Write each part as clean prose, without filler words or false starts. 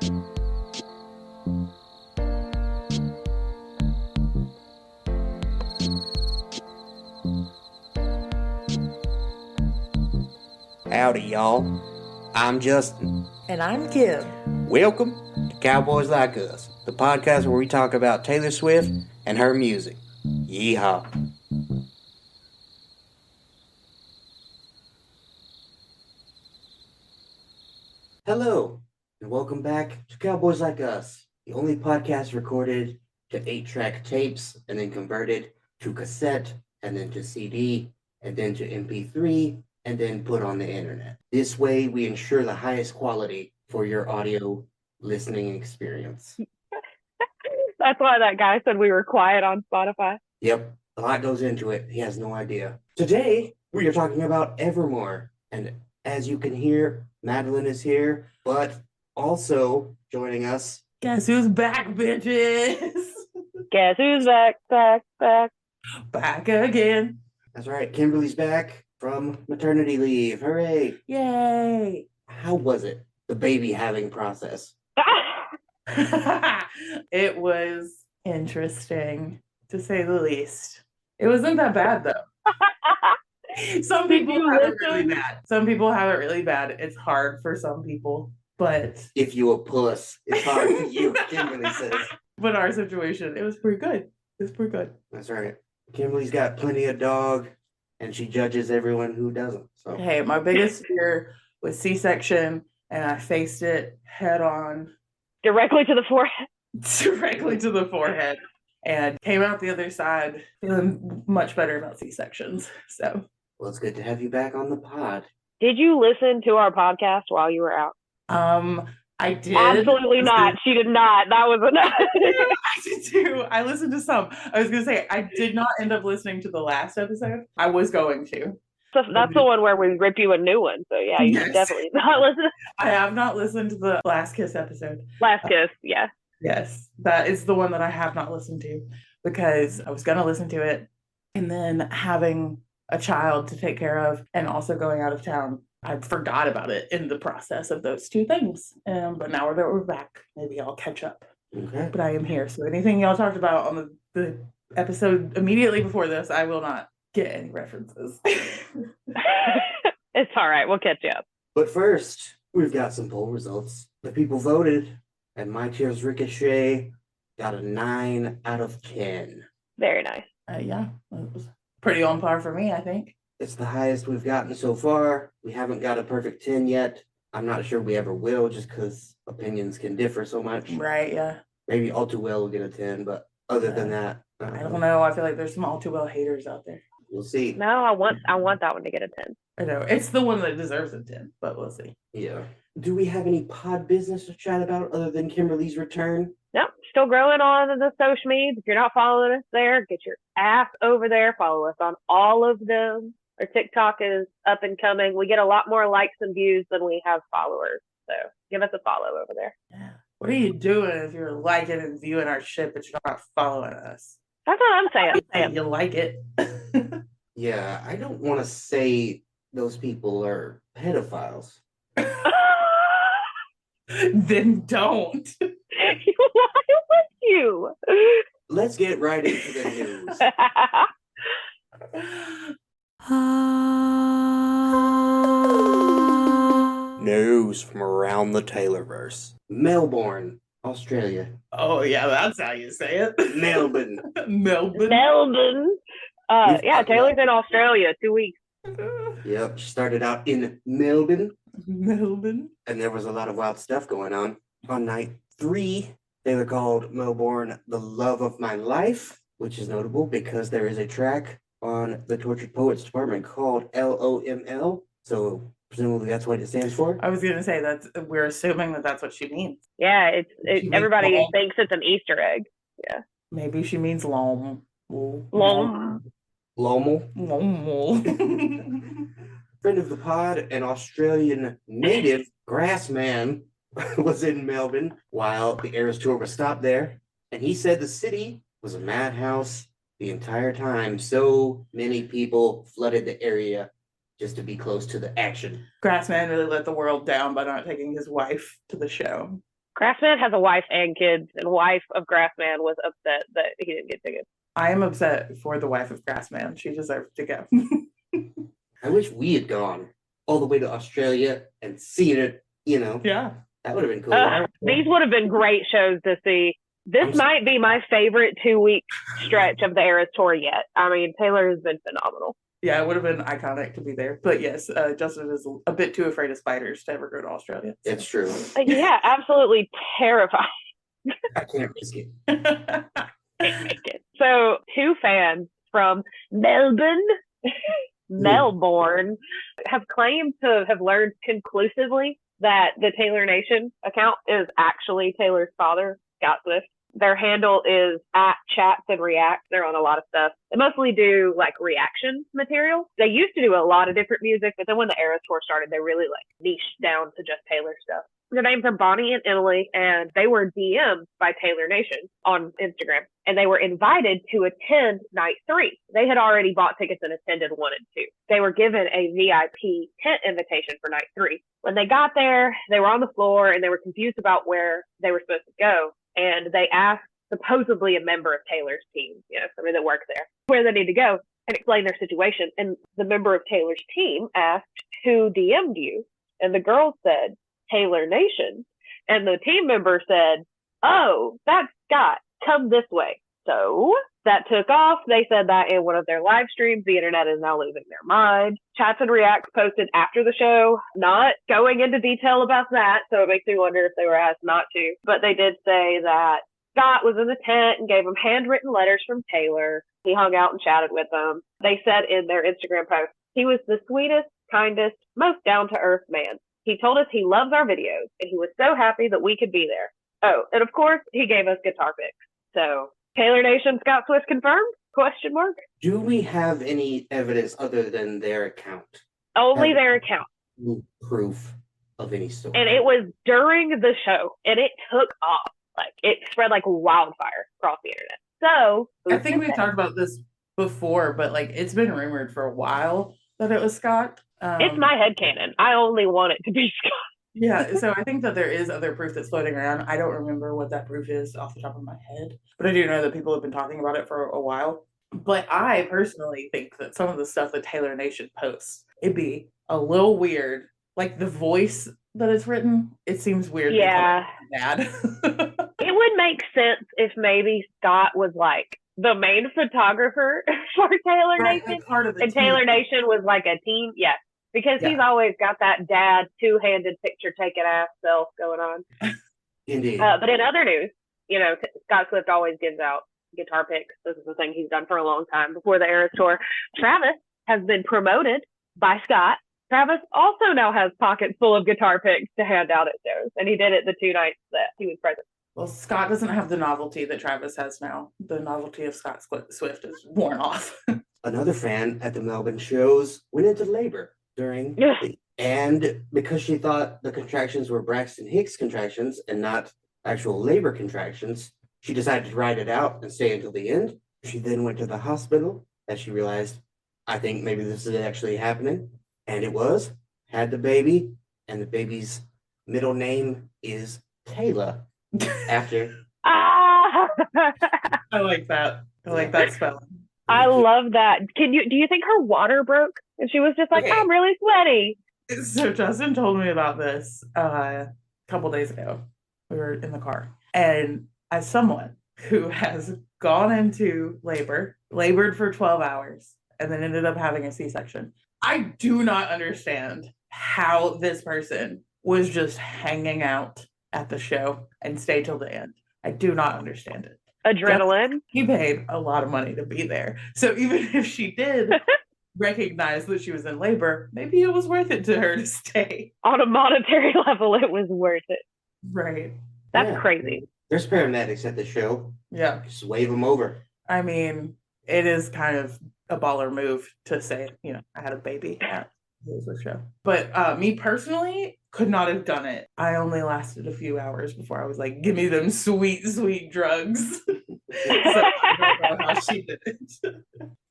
Howdy, y'all. I'm Justin. And I'm Kim. Welcome to Cowboys Like Us, the podcast where we talk about Taylor Swift and her music. Yeehaw. Hello, and welcome back to Cowboys Like Us, the only podcast recorded to 8-track tapes and then converted to cassette and then to CD and then to MP3 and then put on the internet. This way, we ensure the highest quality for your audio listening experience. That's why that guy said we were quiet on Spotify. Yep, a lot goes into it. He has no idea. Today, we are talking about Evermore. And as you can hear, Madeline is here, but also joining us. Guess who's back, bitches? Guess who's back. Back again. That's right, Kimberly's back from maternity leave. Hooray. Yay. How was it, the baby having process? It was interesting, to say the least. It wasn't that bad, though. Some people have it really bad. Some people have it really bad. It's hard for some people, but... If you a puss, it's hard for you, Kimberly says. But our situation, it was pretty good. It was pretty good. That's right. Kimberly's got plenty of dog, and she judges everyone who doesn't. So Hey, my biggest fear was C-section, and I faced it head on. Directly to the forehead. Directly to the forehead, and came out the other side feeling much better about C-sections. So, well, it's good to have you back on the pod. Did you listen to our podcast while you were out? I did. Absolutely not. She did not. That was enough. I did too. I listened to some. I was gonna say I did not end up listening to the last episode. I was going to. So that's the one where we rip you a new one. So yeah, you should definitely not listen. I have not listened to the Last Kiss episode. Last Kiss, yeah. Yes, that is the one that I have not listened to because I was going to listen to it, and then having a child to take care of and also going out of town, I forgot about it in the process of those two things. But now that we're back, maybe I'll catch up. Okay. But I am here, so anything y'all talked about on the episode immediately before this, I will not get any references. It's all right. We'll catch you up. But first, we've got some poll results. The people voted, and My Tears Ricochet got a 9 out of 10. Very nice. Yeah, it was pretty on par for me, I think. It's the highest we've gotten so far. We haven't got a perfect 10 yet. I'm not sure we ever will, just because opinions can differ so much. Right, yeah. Maybe All Too Well will get a 10, but other than that, I don't know. I feel like there's some All Too Well haters out there. We'll see. No, I want that one to get a 10. I know. It's the one that deserves a 10, but we'll see. Yeah. Do we have any pod business to chat about other than Kimberly's return? No, still growing on the social media. If you're not following us there, get your ass over there. Follow us on all of them. Our TikTok is up and coming. We get a lot more likes and views than we have followers. So give us a follow over there. Yeah. What are you doing if you're liking and viewing our shit, but you're not following us? That's what I'm saying. You like it. Yeah, I don't want to say those people are pedophiles. Then don't. Why would you? Let's get right into the news. News from around the Taylorverse. Melbourne, Australia. Oh, yeah, that's how you say it. Melbourne. Melbourne. Yeah, Taylor's in Australia 2 weeks. Yep, she started out in Melbourne. Melbourne. And there was a lot of wild stuff going on. On night 3, Taylor called Melbourne the love of my life, which is notable because there is a track on the Tortured Poets department called LOML. So presumably that's what it stands for. I was going to say we're assuming that's what she means. Yeah, everybody thinks it's an Easter egg. Yeah. Maybe she means lom. Lomel. Friend of the pod, an Australian native Grassman, was in Melbourne while the Eras Tour was stopped there. And he said the city was a madhouse the entire time. So many people flooded the area just to be close to the action. Grassman really let the world down by not taking his wife to the show. Grassman has a wife and kids, and wife of Grassman was upset that he didn't get tickets. I am upset for the wife of Grassman. She deserves to go. I wish we had gone all the way to Australia and seen it, Yeah. That would have been cool. These would have been great shows to see. This might be my favorite 2-week stretch of the Eras Tour yet. I mean, Taylor has been phenomenal. Yeah, it would have been iconic to be there. But yes, Justin is a bit too afraid of spiders to ever go to Australia. So. It's true. Yeah, absolutely terrifying. I can't risk it. Can't make it. So 2 fans from Melbourne, have claimed to have learned conclusively that the Taylor Nation account is actually Taylor's father, Scott Swift. Their handle is @chats and reacts. They're on a lot of stuff. They mostly do like reaction material. They used to do a lot of different music, but then when the Eras Tour started, they really like niched down to just Taylor stuff. Their names are Bonnie and Emily, and they were DM'd by Taylor Nation on Instagram, and they were invited to attend night 3. They had already bought tickets and attended 1 and 2. They were given a VIP tent invitation for night 3. When they got there, they were on the floor, and they were confused about where they were supposed to go. And they asked supposedly a member of Taylor's team, somebody that works there, where they need to go and explain their situation. And the member of Taylor's team asked, who DM'd you? And the girl said, Taylor Nation. And the team member said, oh, that's Scott. Come this way. So that took off. They said that in one of their live streams. The internet is now losing their mind. Chats and Reacts posted after the show, not going into detail about that. So it makes me wonder if they were asked not to. But they did say that Scott was in the tent and gave them handwritten letters from Taylor. He hung out and chatted with them. They said in their Instagram post, he was the sweetest, kindest, most down-to-earth man. He told us he loves our videos, and he was so happy that we could be there. Oh, and of course, he gave us guitar picks. So, Taylor Nation, Scott Swift confirmed? ? Do we have any evidence other than their account? Only their account. Proof of any sort. And it was during the show, and it took off. Like, it spread like wildfire across the internet. So, I think we've talked about this before, but like it's been rumored for a while that it was Scott. It's my headcanon. I only want it to be Scott. Yeah, so I think that there is other proof that's floating around. I don't remember what that proof is off the top of my head, but I do know that people have been talking about it for a while. But I personally think that some of the stuff that Taylor Nation posts, it'd be a little weird. Like the voice that it's written, it seems weird. Yeah. Bad. It would make sense if maybe Scott was like the main photographer for Taylor Nation, like part of the and team. Taylor Nation was like a team. Yes. Because he's always got that dad two-handed picture taking ass self going on. Indeed. But in other news, Scott Swift always gives out guitar picks. This is the thing he's done for a long time before the Eras Tour. Travis has been promoted by Scott. Travis also now has pockets full of guitar picks to hand out at shows, and he did it the 2 nights that he was present. Well, Scott doesn't have the novelty that Travis has now. The novelty of Scott Swift is worn off. Another fan at the Melbourne shows went into labor and because she thought the contractions were Braxton Hicks contractions and not actual labor contractions, she decided to ride it out and stay until the end. She then went to the hospital as she realized, I think maybe this is actually happening. And it was, had the baby, and the baby's middle name is Taylor after. I like that. I like that spelling. I love that. Do you think her water broke? And she was just like, I'm really sweaty. So Justin told me about this a couple days ago. We were in the car. And as someone who has gone into labor, labored for 12 hours, and then ended up having a C-section, I do not understand how this person was just hanging out at the show and stay till the end. I do not understand it. Adrenaline. He paid a lot of money to be there. So even if she did recognize that she was in labor, maybe it was worth it to her to stay. On a monetary level, it was worth it. Right. That's crazy. There's paramedics at the show. Yeah. Just wave them over. I mean, it is kind of a baller move to say, I had a baby at the show. But me personally could not have done it. I only lasted a few hours before I was like, give me them sweet, sweet drugs. So I don't know how she did it.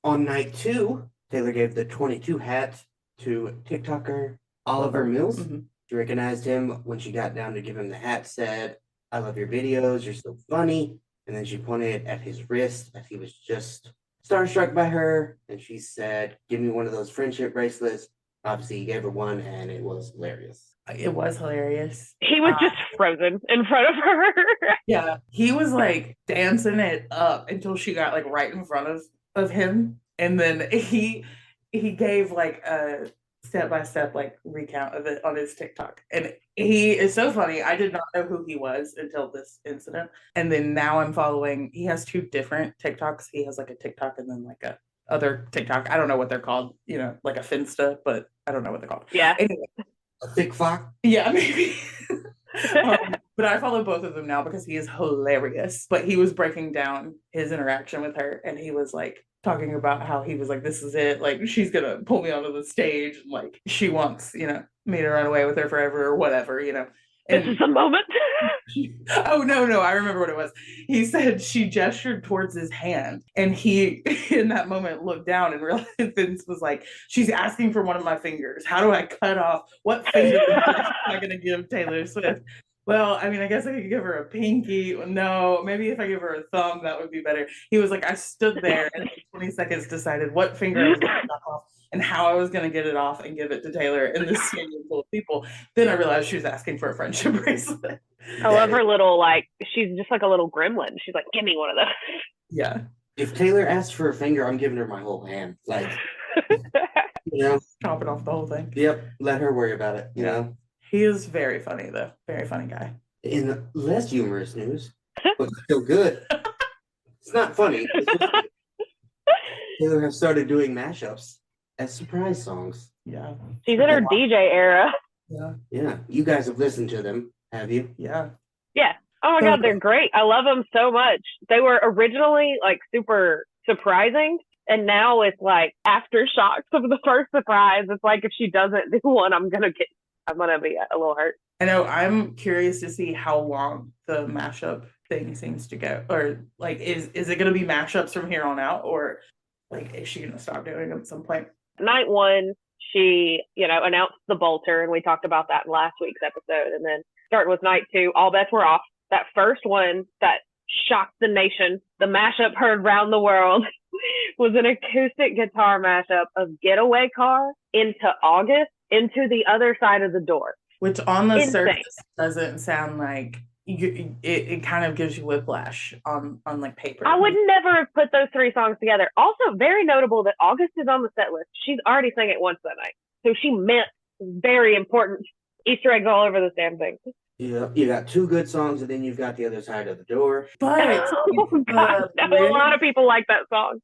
On night 2, Taylor gave the 22 hat to TikToker Oliver Mills. Mm-hmm. She recognized him when she got down to give him the hat, said, I love your videos. You're so funny. And then she pointed at his wrist as he was just starstruck by her. And she said, give me one of those friendship bracelets. Obviously, he gave her one, and it was hilarious. It was hilarious. He was just frozen in front of her. Yeah, he was like dancing it up until she got like right in front of him, and then he gave like a step-by-step like recount of it on his TikTok, and he is so funny. I did not know who he was until this incident, and then now I'm following. He has two different TikToks. He has like a TikTok and then like a other TikTok. I don't know what they're called, like a Finsta, but I don't know what they're called. Yeah. Anyway, A thick fox? yeah, maybe. But I follow both of them now because he is hilarious. But he was breaking down his interaction with her, and he was like talking about how he was like, this is it, like she's gonna pull me onto the stage, and like she wants, me to run away with her forever or whatever, And This is the moment. oh no, I remember what it was. He said she gestured towards his hand, and he in that moment looked down and realized Vince was like, she's asking for one of my fingers. How do I cut off? What finger am I gonna give Taylor Swift? Well, I mean, I guess I could give her a pinky. No, maybe if I give her a thumb, that would be better. He was like, I stood there and in 20 seconds decided what finger I was going to cut off and how I was going to get it off and give it to Taylor in this stadium full of people. Then I realized she was asking for a friendship bracelet. I love her little, she's just like a little gremlin. She's like, give me one of those. Yeah. If Taylor asks for a finger, I'm giving her my whole hand. Like, chopping off the whole thing. Yep, let her worry about it, you know? He is very funny, though. Very funny guy. In less humorous news, but still good. It's not funny. It's just Taylor has started doing mashups as surprise songs. Yeah. She's in her DJ era. Yeah. Yeah. You guys have listened to them, have you? Yeah. Yeah. Oh my God, they're great. I love them so much. They were originally like super surprising. And now it's like aftershocks of the first surprise. It's like if she doesn't do one, I'm gonna be a little hurt. I know. I'm curious to see how long the mashup thing seems to go, or like, is it going to be mashups from here on out, or like, is she going to stop doing them at some point? Night one, she, announced the Bolter, and we talked about that in last week's episode. And then starting with night two, all bets were off. That first one that shocked the nation, the mashup heard round the world, was an acoustic guitar mashup of Getaway Car into August, into the other side of the door. Which on the surface doesn't sound like it kind of gives you whiplash on like paper. I would never have put those three songs together. Also, very notable that August is on the set list. She's already sang it once that night. So she meant very important Easter eggs all over this damn thing. Yeah, you got two good songs, and then you've got the other side of the door. But a lot of people like that song.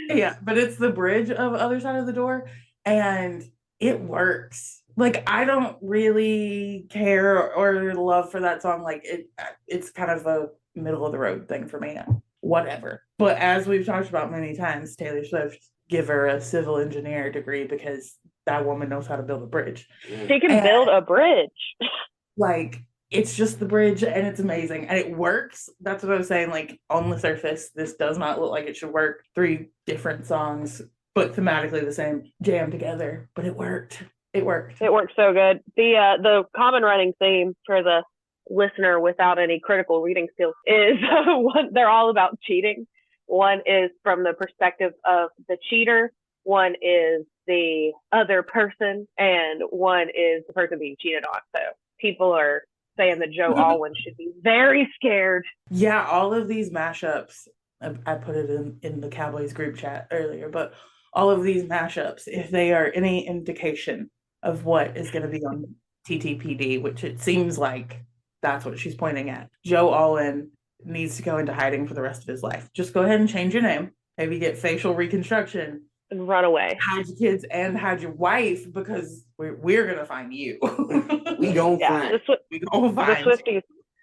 Yeah, but it's the bridge of Other Side of the Door, and it works. Like, I don't really care or love for that song. Like, it's kind of a middle of the road thing for me. Whatever. But as we've talked about many times, Taylor Swift, give her a civil engineer degree because that woman knows how to build a bridge. She can build a bridge. Like, it's just the bridge, and it's amazing, and it works. That's what I was saying. Like, on the surface, this does not look like it should work. 3 different songs, but thematically the same, jammed together. But it worked. It worked. It worked so good. The common running theme for the listener without any critical reading skills is one, they're all about cheating. One is from the perspective of the cheater. One is the other person, and one is the person being cheated on. So people are saying that Joe Alwyn should be very scared. Yeah, all of these mashups, I put it in the Cowboys group chat earlier, but all of these mashups, if they are any indication of what is going to be on TTPD, which it seems like that's what she's pointing at, Joe Alwyn needs to go into hiding for the rest of his life. Just go ahead and change your name, maybe get facial reconstruction, and run away. Hide your kids and hide your wife, because we're gonna find you. We gonna find.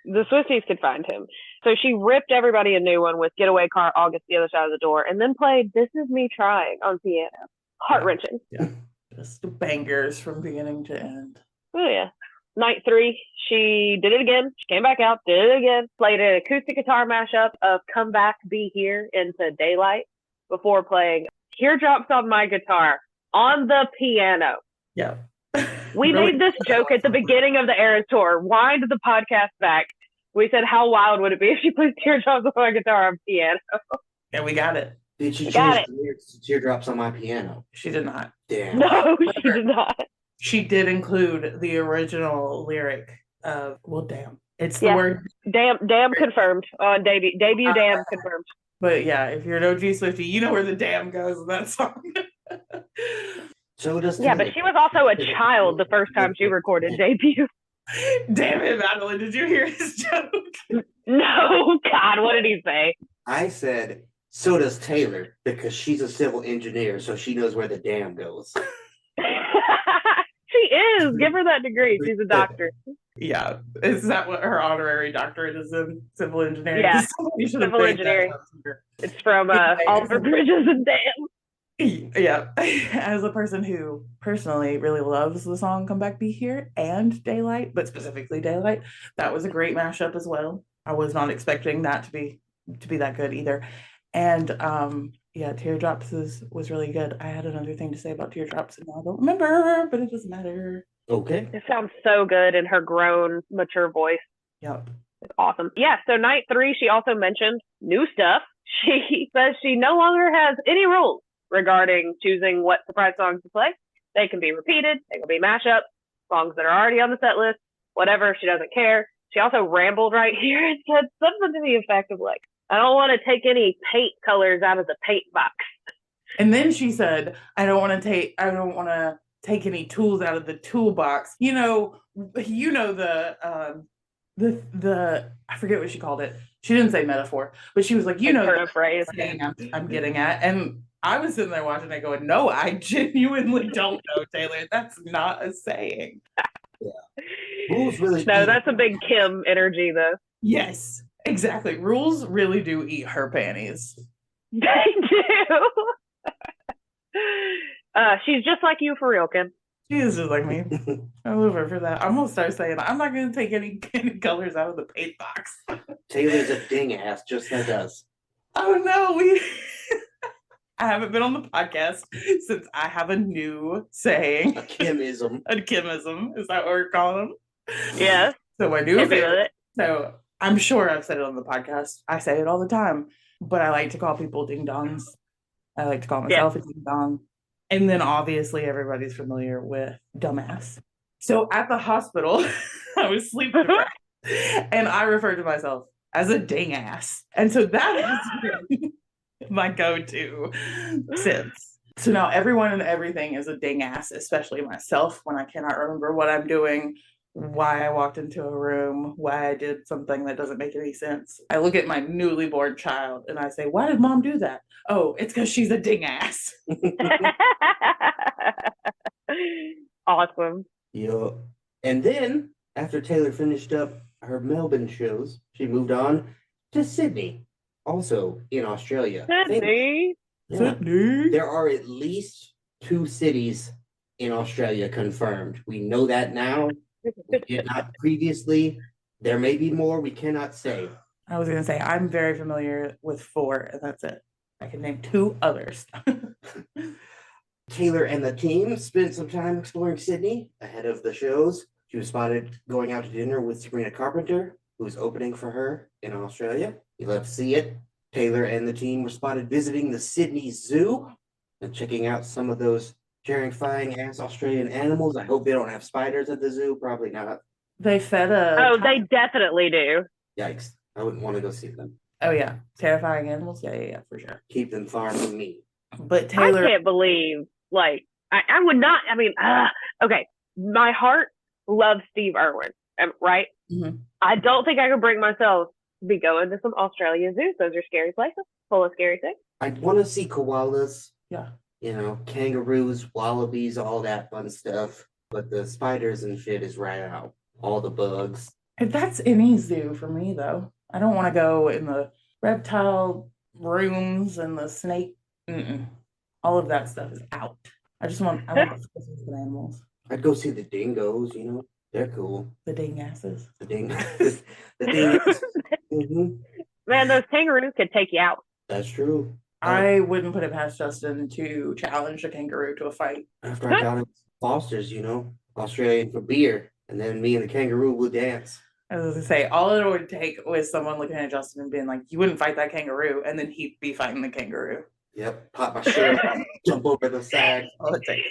The Swifties could find him. So she ripped everybody a new one with Getaway Car, August, the other side of the door, and then played This Is Me Trying on piano. Heart-wrenching. Yeah. Just bangers from beginning to end. Oh yeah. Night 3, she did it again. She came back out, did it again, played an acoustic guitar mashup of Come Back, Be Here into Daylight before playing Teardrops on My Guitar on the piano. Yeah. We Really? made this joke at the beginning of the Eras Tour. Wind the podcast back. We said, how wild would it be if she plays Teardrops on my guitar on piano? And we got it. Did she Got change it. the lyrics to Teardrops on My Piano? She did not. Damn. No, she did not. She did include the original lyric of, well, damn. It's the Yeah. word. Damn confirmed on debut. Debut damn confirmed. But yeah, if you're an OG Swiftie, you know where the damn goes in that song. So does Yeah, but Taylor. she was also a child the first time she recorded debut. Damn it, Madeline, did you hear his joke? No, God, what did he say? I said, so does Taylor, because she's a civil engineer, so she knows where the dam goes. She is. Give her that degree. She's a doctor. Yeah. Is that what her honorary doctorate is in? Civil engineering? Yeah, Civil engineering. It's from Oliver Bridges and Dam. Yeah. As a person who personally really loves the song Come Back Be Here and Daylight, but specifically Daylight, that was a great mashup as well. I was not expecting that to be that good either. And yeah, Teardrops was really good. I had another thing to say about Teardrops and I don't remember, but it doesn't matter. Okay. It sounds so good in her grown, mature voice. Yep. It's awesome. Yeah, so night 3, she also mentioned new stuff. She says she no longer has any rules regarding choosing what surprise songs to play. They can be repeated, they can be mashups, songs that are already on the set list, whatever, she doesn't care. She also rambled right here and said something to the effect of like, I don't want to take any paint colors out of the paint box. And then she said, I don't want to take any tools out of the toolbox. You know the I forget what she called it. She didn't say metaphor, but she was like, you know, Turn of phrase. I'm getting at. And I was sitting there watching it going, no, I genuinely don't know, Taylor. That's not a saying. Yeah. Rules really. No, that's a big Kim energy, though. Yes, exactly. Rules really do eat her panties. They do. She's just like you for real, Kim. She is just like me. I love her for that. I'm gonna start saying I'm not gonna take any colors out of the paint box. Taylor's a ding ass, just like us. Oh no, I haven't been on the podcast since I have a new saying. A Kimism. A Kimism. Is that what we're calling them? Yes. So my new Hit me with favorite. it. So I'm sure I've said it on the podcast. I say it all the time, but I like to call people ding dongs. I like to call myself a ding dong. And then obviously everybody's familiar with dumbass. So at the hospital, I was sleep deprived and I refer to myself as a ding ass. And so that has been my go-to since. So now everyone and everything is a ding ass, especially myself when I cannot remember what I'm doing, why I walked into a room, why I did something that doesn't make any sense. I look at my newly born child and I say, why did mom do that? Oh, it's because she's a ding ass. Awesome. Yeah. And then, after Taylor finished up her Melbourne shows, she moved on to Sydney, also in Australia. Sydney. Yeah. Sydney. There are at least 2 cities in Australia confirmed. We know that now. We did not previously. There may be more. We cannot say. I was going to say, I'm very familiar with 4, and that's it. I can name 2 others. Taylor and the team spent some time exploring Sydney ahead of the shows. She was spotted going out to dinner with Sabrina Carpenter, who was opening for her in Australia. You love to see it. Taylor and the team were spotted visiting the Sydney Zoo and checking out some of those terrifying ass Australian animals. I hope they don't have spiders at the zoo. Probably not. They fed a... Oh, they definitely do. Yikes. I wouldn't want to go see them. Oh, yeah. Terrifying animals? Yeah, for sure. Keep them far from me. But Taylor... I can't believe, like, I would not, I mean, okay. My heart loves Steve Irwin, right? Mm-hmm. I don't think I could bring myself to be going to some Australia zoos. Those are scary places, full of scary things. I want to see koalas. Yeah. You know, kangaroos, wallabies, all that fun stuff. But the spiders and shit is right out. All the bugs. If that's any zoo for me, though. I don't want to go in the reptile rooms and the snake. Mm-mm. All of that stuff is out. I want the species of animals. I'd go see the dingoes, you know. They're cool. The ding asses. The dingoes. The dingoes. Mm-hmm. Man, those kangaroos could take you out. That's true. I wouldn't put it past Justin to challenge a kangaroo to a fight. After I got it, Foster's, you know, Australian for beer. And then me and the kangaroo will dance. I was gonna say, all it would take was someone looking at Justin and being like, "You wouldn't fight that kangaroo," and then he'd be fighting the kangaroo. Yep, pop my shirt off, jump over the side. All it takes.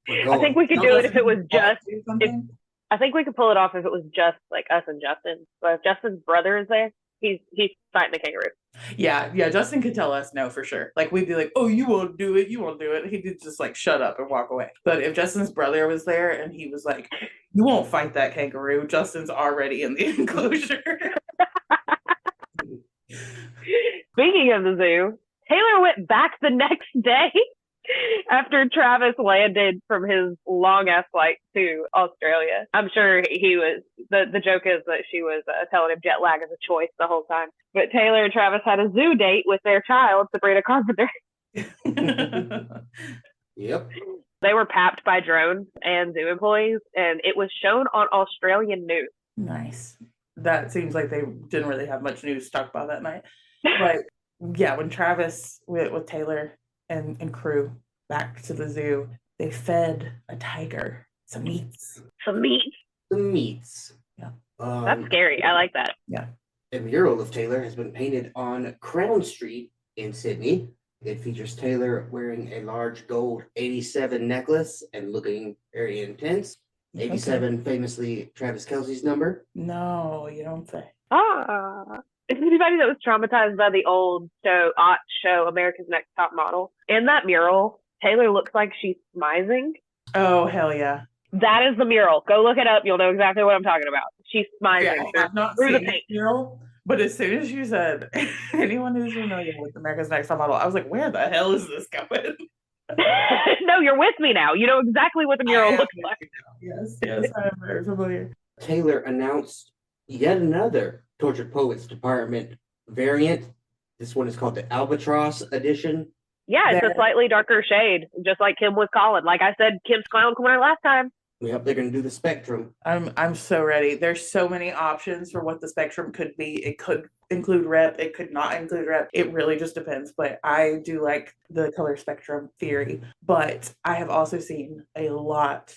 We're I going. think we could do it if it was just. Do something. I think we could pull it off if it was just like us and Justin. But if Justin's brother is there, he's fighting the kangaroo. Yeah, Justin could tell us no for sure. Like we'd be like, "Oh, you won't do it. You won't do it." He'd just like shut up and walk away. But if Justin's brother was there and he was like, "You won't fight that kangaroo," Justin's already in the enclosure. Speaking of the zoo, Taylor went back the next day after Travis landed from his long ass flight to Australia. I'm sure he was, the joke is that she was telling him jet lag is a choice the whole time. But Taylor and Travis had a zoo date with their child, Sabrina Carpenter. Yep. They were papped by drones and zoo employees, and it was shown on Australian news. Nice. That seems like they didn't really have much news to talk about that night. But yeah, when Travis went with Taylor and crew back to the zoo, they fed a tiger some meats. Some meat. The meats. Yeah. That's scary. I like that. Yeah. A mural of Taylor has been painted on Crown Street in Sydney. It features Taylor wearing a large gold 87 necklace and looking very intense. 87 famously Travis Kelce's number. No, you don't say. If anybody that was traumatized by the old show America's Next Top Model, in that mural, Taylor looks like she's smizing. Oh, hell yeah. That is the mural. Go look it up. You'll know exactly what I'm talking about. She's smizing. Yeah, I have not seen the mural, but as soon as you said anyone who's familiar with America's Next Top Model, I was like, where the hell is this going? No, you're with me now. You know exactly what the mural looks like. Yes, I am very familiar. Taylor announced yet another Tortured Poets Department variant. This one is called the Albatross Edition. Yeah, it's a slightly darker shade, just like Kim was calling. Like I said, Kim's Clown Corner last time. Yep, they're going to do the Spectrum. I'm so ready. There's so many options for what the spectrum could be. It could include rep. It could not include rep. It really just depends. But I do like the color spectrum theory. But I have also seen a lot.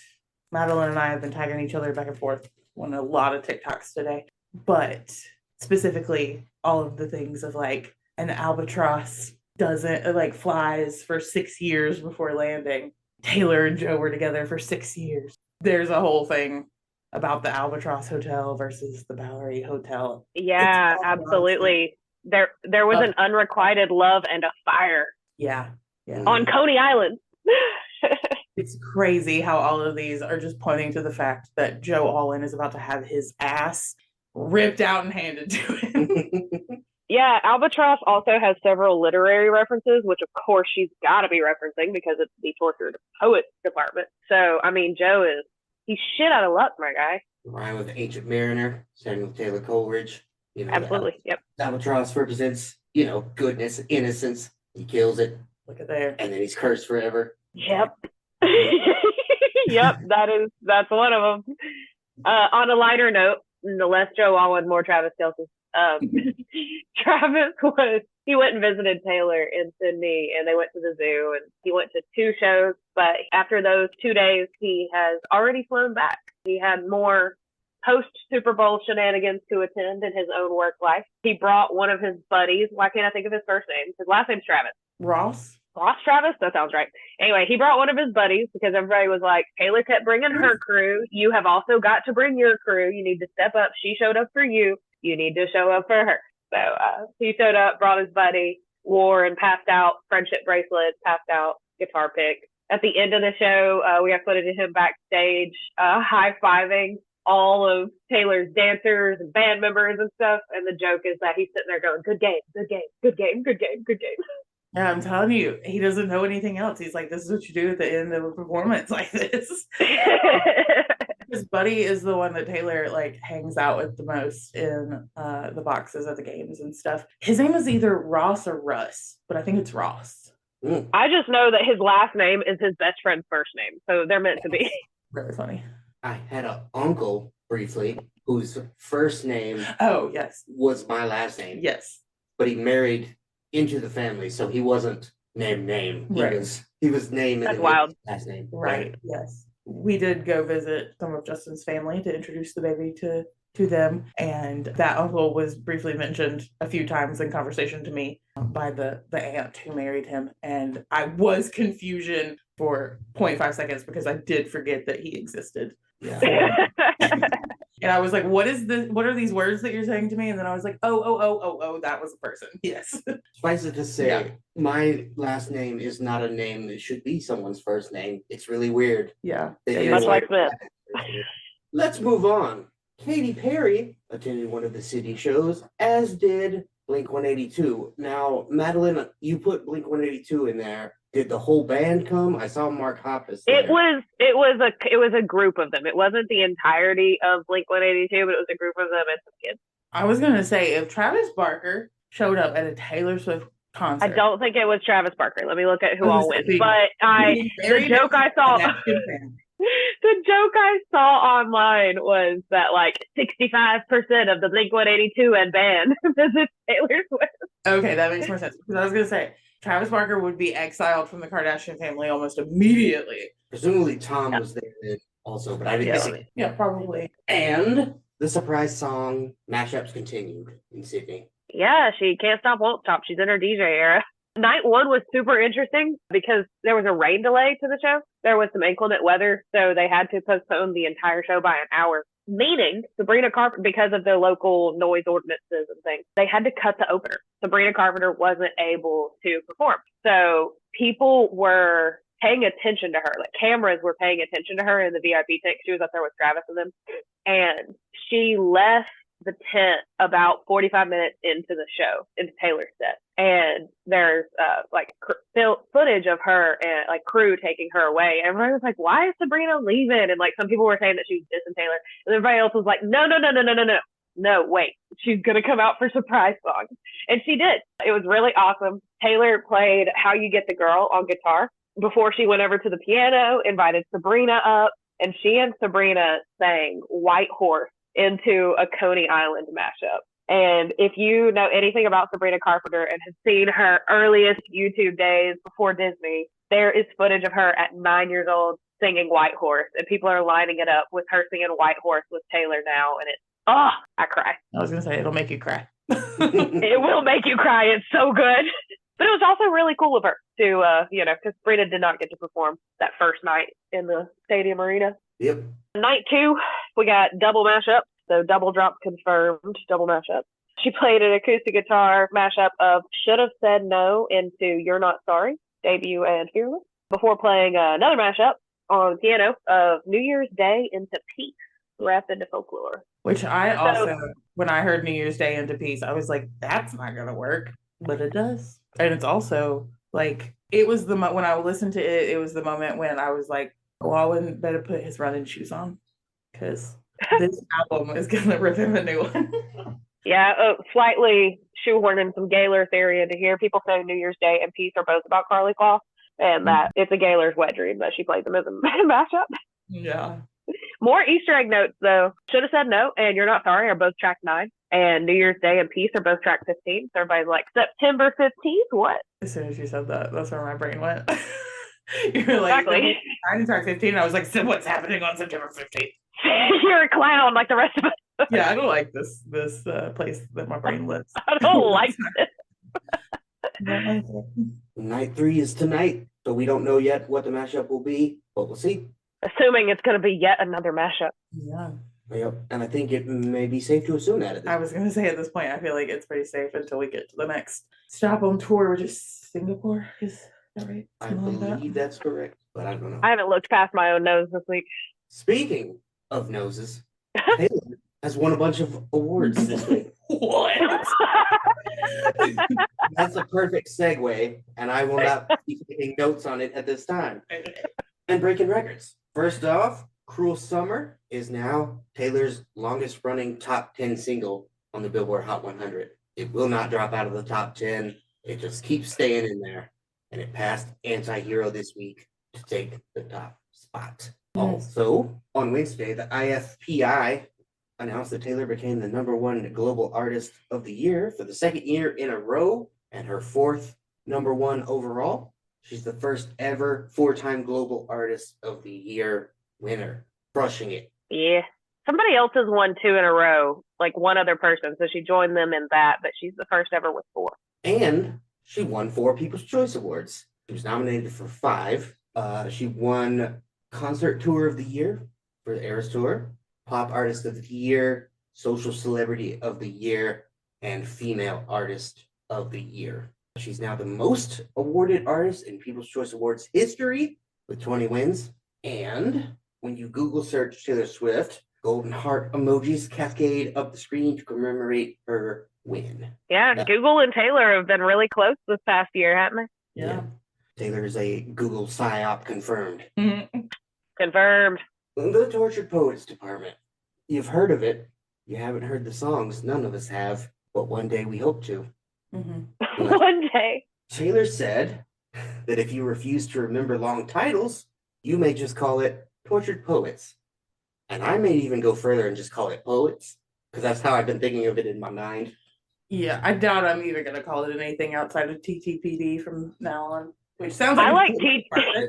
Madeline and I have been tagging each other back and forth on a lot of TikToks today. But specifically, all of the things of like an albatross doesn't like flies for 6 years before landing. Taylor and Joe were together for 6 years. There's a whole thing about the Albatross Hotel versus the Bowery Hotel. Yeah, absolutely. There was an unrequited love and a fire. Yeah. On Coney Island. It's crazy how all of these are just pointing to the fact that Joe Alwyn is about to have his ass ripped out and handed to him. Yeah, Albatross also has several literary references, which of course she's got to be referencing because it's the Tortured Poets Department. So, I mean, he's shit out of luck, my guy. Rhyme with Ancient Mariner, Samuel Taylor Coleridge. You know, absolutely, yep. Albatross represents, goodness, innocence. He kills it. Look at there. And then he's cursed forever. Yep. Yep, that's one of them. On a lighter note, the less Joe Alwyn, more Travis Kelce. Travis went and visited Taylor in Sydney, and they went to the zoo, and he went to 2 shows. But after those 2 days, he has already flown back. He had more post Super Bowl shenanigans to attend in his own work life. He brought one of his buddies. Why can't I think of his first name? His last name's Travis. Ross Travis? That sounds right. Anyway, he brought one of his buddies because everybody was like, Taylor kept bringing her crew. You have also got to bring your crew. You need to step up. She showed up for you. You need to show up for her. So he showed up, brought his buddy, wore and passed out friendship bracelets, passed out guitar pick. At the end of the show, we got footage of him backstage high-fiving all of Taylor's dancers and band members and stuff. And the joke is that he's sitting there going, good game, good game, good game, good game, good game. Yeah, I'm telling you, he doesn't know anything else. He's like, this is what you do at the end of a performance like this. His buddy is the one that Taylor like hangs out with the most in the boxes at the games and stuff. His name is either Ross or Russ, but I think it's Ross. I just know that his last name is his best friend's first name, so they're meant to be. Really funny. I had an uncle briefly whose first name was my last name. Yes. But he married into the family, so he wasn't name. He was named That's wild. Last name. Right. Yes. We did go visit some of Justin's family to introduce the baby to to them. And that uncle was briefly mentioned a few times in conversation to me by the aunt who married him. And I was confusion for 0.5 seconds because I did forget that he existed. Yeah. And I was like, what are these words that you're saying to me? And then I was like, oh, that was a person. Yes. Suffice it to say, Yeah. my last name is not a name that should be someone's first name. It's really weird. Yeah. Much like Smith. Let's move on. Katy Perry attended one of the city shows, as did Blink-182. Now, Madeline, you put Blink-182 in there. Did the whole band come? I saw Mark Hoppus there. It was a group of them. It wasn't the entirety of Blink-182, but it was a group of them and some kids. I was gonna say, if Travis Barker showed up at a Taylor Swift concert, I don't think it was Travis Barker. Let me look at who all went. But the joke I saw online was that like 65% of the Blink-182 and band visits Taylor Swift. Okay, that makes more sense. Because I was gonna say Travis Barker would be exiled from the Kardashian family almost immediately. Presumably Tom was there also, but I didn't see it. Yeah, probably. And the surprise song mashups continued in Sydney. Yeah, she can't stop, won't stop. She's in her DJ era. Night one was super interesting because there was a rain delay to the show. There was some inclement weather, so they had to postpone the entire show by an hour. Meaning, Sabrina Carpenter, because of the local noise ordinances and things, they had to cut the opener. Sabrina Carpenter wasn't able to perform. So people were paying attention to her. Like cameras were paying attention to her in the VIP tent. She was up there with Travis and them. And she left the tent about 45 minutes into the show, into Taylor's set. And there's footage of her and like crew taking her away. And everybody was like, why is Sabrina leaving? And like some people were saying that she was dissing Taylor. And everybody else was like, no. No, wait, she's going to come out for surprise songs. And she did. It was really awesome. Taylor played How You Get the Girl on guitar before she went over to the piano, invited Sabrina up, and she and Sabrina sang White Horse into a Coney Island mashup. And if you know anything about Sabrina Carpenter and have seen her earliest YouTube days before Disney, there is footage of her at 9 years old singing White Horse, and people are lining it up with her singing White Horse with Taylor now, and I cry. I was gonna say it'll make you cry. It will make you cry. It's so good. But it was also really cool of her to, because Sabrina did not get to perform that first night in the stadium arena. Yep. Night two, we got double mashup. So double drop confirmed, double mashup. She played an acoustic guitar mashup of Should Have Said No into You're Not Sorry, Debut and Fearless, before playing another mashup on piano of New Year's Day into Peace, wrapped into folklore. Which I also, when I heard New Year's Day into Peace, I was like, that's not going to work. But it does. And it's also like, it was the when I listened to it, it was the moment when I was like, oh, I wouldn't better put his running shoes on because this album is going to rip him a new one. Yeah, slightly shoehorning some Gaylor theory into here. People say New Year's Day and Peace are both about Carly Claw, and that it's a Gaylor's wet dream that she played them as a mashup. Yeah. More Easter egg notes, though. Should Have Said No and You're Not Sorry are both track 9. And New Year's Day and Peace are both track 15. So everybody's like, September 15th? What? As soon as you said that, that's where my brain went. You were like, exactly. I'm track 15. And I was like, so what's happening on September 15th? You're a clown like the rest of us. Yeah, I don't like this place that my brain lives. I don't like this. Night 3 is tonight, so we don't know yet what the mashup will be, but we'll see. Assuming it's going to be yet another mashup. Yeah. Yep, and I think it may be safe to assume that. I was going to say at this point, I feel like it's pretty safe until we get to the next stop on tour, which is Singapore. Is that right? I believe that's correct, but I don't know. I haven't looked past my own nose this week. Speaking of noses, Taylor has won a bunch of awards this week. What? That's a perfect segue, and I will not be taking notes on it at this time. And breaking records. First off, Cruel Summer is now Taylor's longest running top 10 single on the Billboard Hot 100. It will not drop out of the top 10. It just keeps staying in there. And it passed Anti-Hero this week to take the top spot. Nice. Also, on Wednesday, the IFPI announced that Taylor became the #1 global artist of the year for the second year in a row and her 4th #1 overall. She's the first ever 4-time global artist of the year winner, crushing it. Yeah. Somebody else has won 2 in a row, like one other person. So she joined them in that, but she's the first ever with 4. And she won 4 People's Choice Awards. She was nominated for 5. She won Concert Tour of the Year for the Eras Tour, Pop Artist of the Year, Social Celebrity of the Year, and Female Artist of the Year. She's now the most awarded artist in People's Choice Awards history with 20 wins. And when you Google search Taylor Swift, golden heart emojis cascade up the screen to commemorate her win. Yeah, Google and Taylor have been really close this past year, haven't they? Yeah. Taylor is a Google PSYOP confirmed. Confirmed. The Tortured Poets Department. You've heard of it. You haven't heard the songs. None of us have. But one day we hope to. One day. Taylor said that if you refuse to remember long titles, you may just call it Tortured Poets. And I may even go further and just call it Poets, because that's how I've been thinking of it in my mind. Yeah, I doubt I'm even going to call it anything outside of TTPD from now on, which sounds like I like TTPD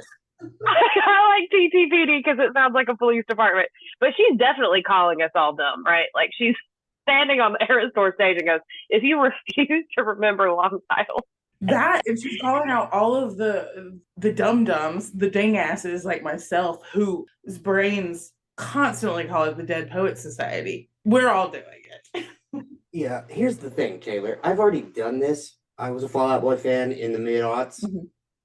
because it sounds like a police department. But she's definitely calling us all dumb, right? Like she's standing on the Eras Tour stage and goes, if you refuse to remember long titles. That, and she's calling out all of the dum-dums, the ding-asses like myself, whose brains constantly call it the Dead Poets Society. We're all doing it. Yeah, here's the thing, Taylor. I've already done this. I was a Fall Out Boy fan in the mid-aughts,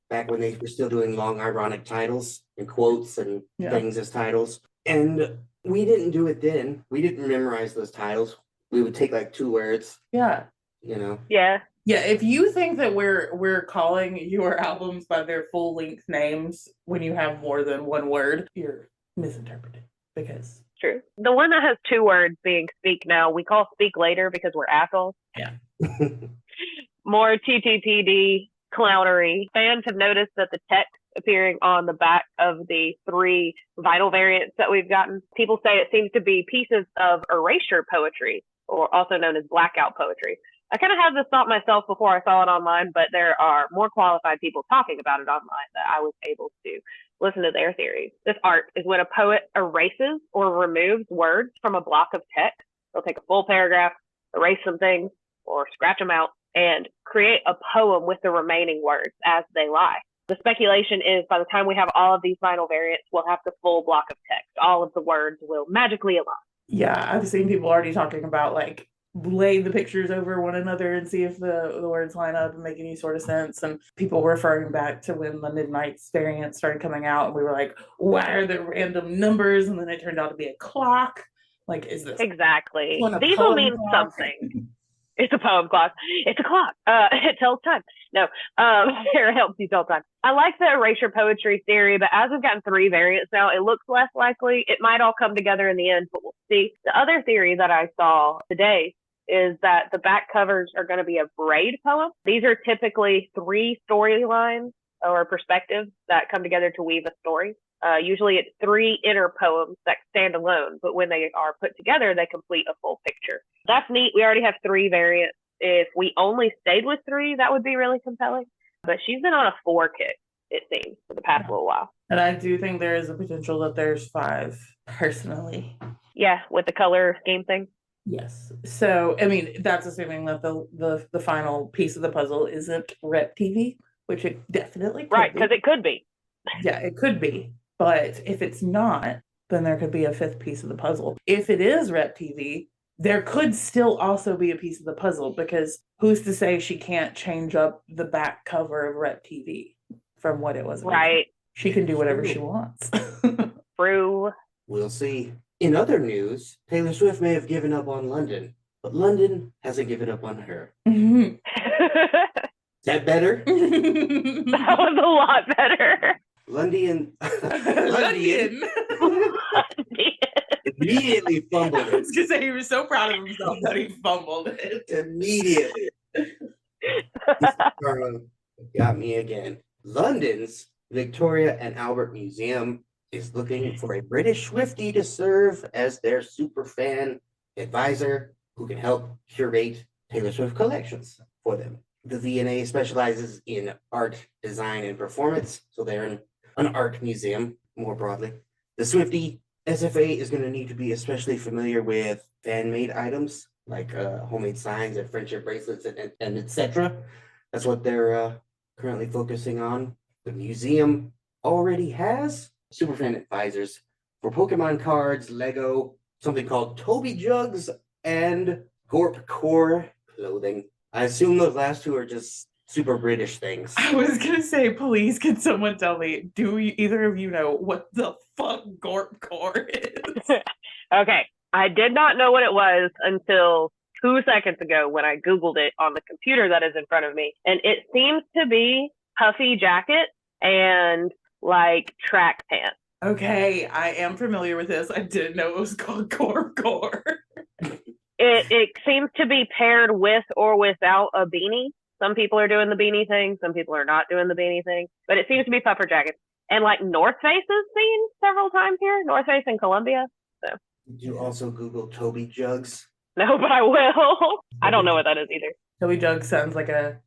back when they were still doing long ironic titles and quotes and things as titles. And we didn't do it then. We didn't memorize those titles. We would take like 2 words. Yeah. You know? Yeah. Yeah, if you think that we're calling your albums by their full-length names when you have more than 1 word, you're misinterpreting. Because true. The one that has 2 words being speak now, we call speak later because we're assholes. Yeah. More TTPD clownery. Fans have noticed that the text appearing on the back of the 3 vinyl variants that we've gotten, people say it seems to be pieces of erasure poetry, or also known as blackout poetry. I kind of had this thought myself before I saw it online, but there are more qualified people talking about it online that I was able to listen to their theories. This art is when a poet erases or removes words from a block of text. They'll take a full paragraph, erase some things, or scratch them out, and create a poem with the remaining words as they lie. The speculation is by the time we have all of these vinyl variants, we'll have the full block of text. All of the words will magically align. Yeah, I've seen people already talking about like lay the pictures over one another and see if the words line up and make any sort of sense. And people referring back to when the Midnight's variant started coming out, and we were like, why are there random numbers? And then it turned out to be a clock. Like, is this exactly? These will mean something. It's a poem clock. It's a clock. It tells time. No, it helps you tell time. I like the erasure poetry theory, but as we've gotten 3 variants now, it looks less likely. It might all come together in the end, but we'll see. The other theory that I saw today is that the back covers are going to be a braid poem. These are typically 3 storylines or perspectives that come together to weave a story. Usually it's 3 inner poems that stand alone, but when they are put together, they complete a full picture. That's neat. We already have 3 variants. If we only stayed with 3, that would be really compelling. But she's been on a 4 kick, it seems, for the past little while. And I do think there is a potential that there's 5, personally. Yeah, with the color scheme thing. Yes. So, I mean, that's assuming that the final piece of the puzzle isn't Rep TV, which it definitely could right, be. because it could be. Yeah, it could be. But if it's not, then there could be a 5th piece of the puzzle. If it is Rep TV, there could still also be a piece of the puzzle, because who's to say she can't change up the back cover of Rep TV from what it was? Right. She can do whatever she wants. True. We'll see. In other news, Taylor Swift may have given up on London, but London hasn't given up on her. Is that better? That was a lot better. London Immediately fumbled I it. was going to say he was so proud of himself that he fumbled it. Immediately. Got me again. London's Victoria and Albert Museum is looking for a British Swiftie to serve as their superfan advisor who can help curate Taylor Swift collections for them. The V&A specializes in art, design, and performance, so they're an art museum more broadly. The Swiftie SFA is going to need to be especially familiar with fan-made items like homemade signs and friendship bracelets and etc. That's what they're currently focusing on. The museum already has superfan advisors for Pokemon cards, Lego, something called Toby Jugs, and Gorp Core clothing. I assume those last two are just super British things. I was gonna say, please, can someone tell me? Either of you know what the fuck Gorp Core is? Okay, I did not know what it was until 2 seconds ago when I Googled it on the computer that is in front of me. And it seems to be puffy jacket and like track pants. Okay, I am familiar with this. I didn't know it was called Gorp Core. It seems to be paired with or without a beanie. Some people are doing the beanie thing. Some people are not doing the beanie thing. But it seems to be puffer jackets. And like North Face is seen several times here. North Face in Columbia. So. Did you also Google Toby Jugs? No, but I will. I don't know what that is either. Toby Jug sounds like a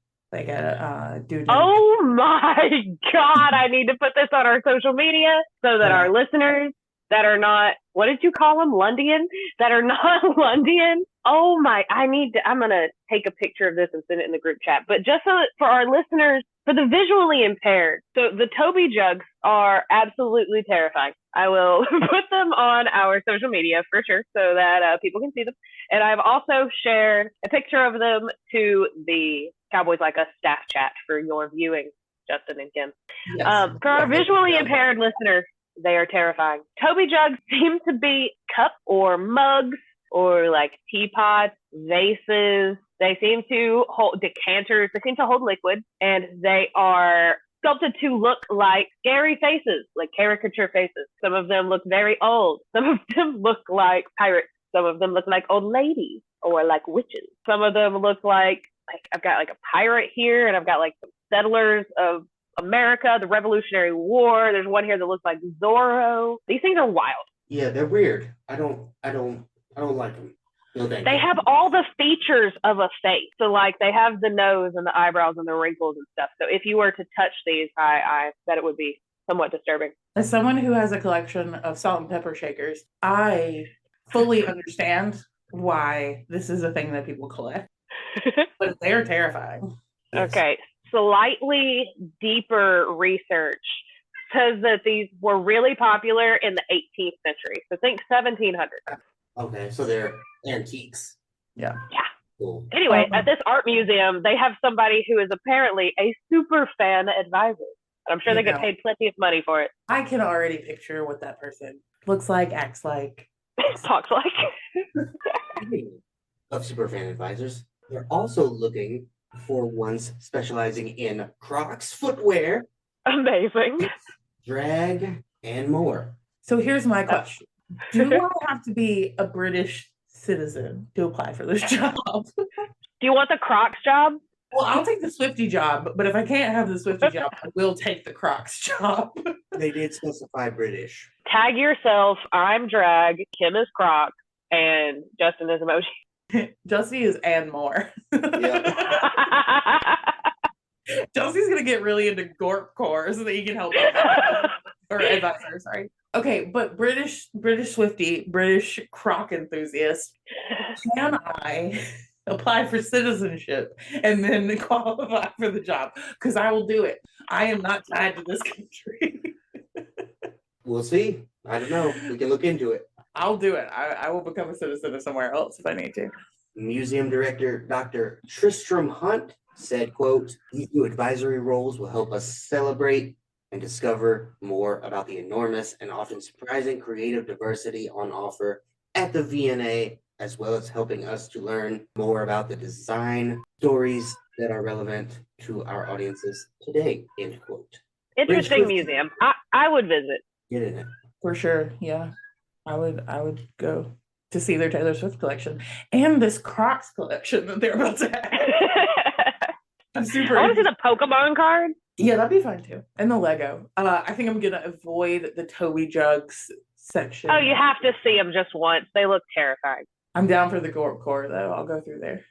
dude. Oh my God. I need to put this on our social media so that our listeners that are not, what did you call them? Lundian? That are not Lundian. Oh my, I'm going to take a picture of this and send it in the group chat. But just so for our listeners, for the visually impaired, so the Toby Jugs are absolutely terrifying. I will put them on our social media for sure so that people can see them. And I've also shared a picture of them to the Cowboys Like Us staff chat for your viewing, Justin and Kim. Yes. For our visually impaired listeners, they are terrifying. Toby Jugs seem to be cups or mugs or like teapots, vases. They seem to hold decanters. They seem to hold liquid, and they are sculpted to look like scary faces, like caricature faces. Some of them look very old. Some of them look like pirates. Some of them look like old ladies or like witches. Some of them look like I've got like a pirate here, and I've got like some settlers of America, the Revolutionary War. There's one here that looks like Zorro. These things are wild. Yeah, they're weird. I don't like them. No, they have all the features of a face. So like they have the nose and the eyebrows and the wrinkles and stuff. So if you were to touch these, I bet it would be somewhat disturbing. As someone who has a collection of salt and pepper shakers, I fully understand why this is a thing that people collect. But they're terrifying. Okay. Slightly deeper research says that these were really popular in the 18th century. So think 1700. Okay, so they're antiques. Yeah. Yeah. Cool. Anyway, at this art museum, they have somebody who is apparently a super fan advisor. I'm sure they get paid plenty of money for it. I can already picture what that person looks like, acts like, talks like. Of superfan advisors, they're also looking for ones specializing in Crocs footwear, amazing, drag, and more. So here's my question. Do I have to be a British citizen to apply for this job? Do you want the Crocs job? Well, I'll take the Swifty job, but if I can't have the Swifty job, I will take the Crocs job. They did specify British. Tag yourself, I'm drag, Kim is Crocs, and Justin is emoji. Justy is and more. Chelsea's gonna get really into Gorp Core so that you can help or advisor, sorry. Okay, but British Swifty, British Croc enthusiast, can I apply for citizenship and then qualify for the job? Because I will do it. I am not tied to this country. We'll see. I don't know. We can look into it. I'll do it. I will become a citizen of somewhere else if I need to. Museum director Dr. Tristram Hunt said, quote, "These new advisory roles will help us celebrate and discover more about the enormous and often surprising creative diversity on offer at the V&A, as well as helping us to learn more about the design stories that are relevant to our audiences today," end quote. Interesting museum. I would visit. Get in it. For sure, yeah. I would go to see their Taylor Swift collection and this Crocs collection that they're about to have. I'm super. I want to see the Pokemon card. Yeah, that'd be fun too. And the Lego. I think I'm gonna avoid the Toby Jugs section. Oh, you have to see them just once. They look terrifying. I'm down for the Gorp Core though. I'll go through there.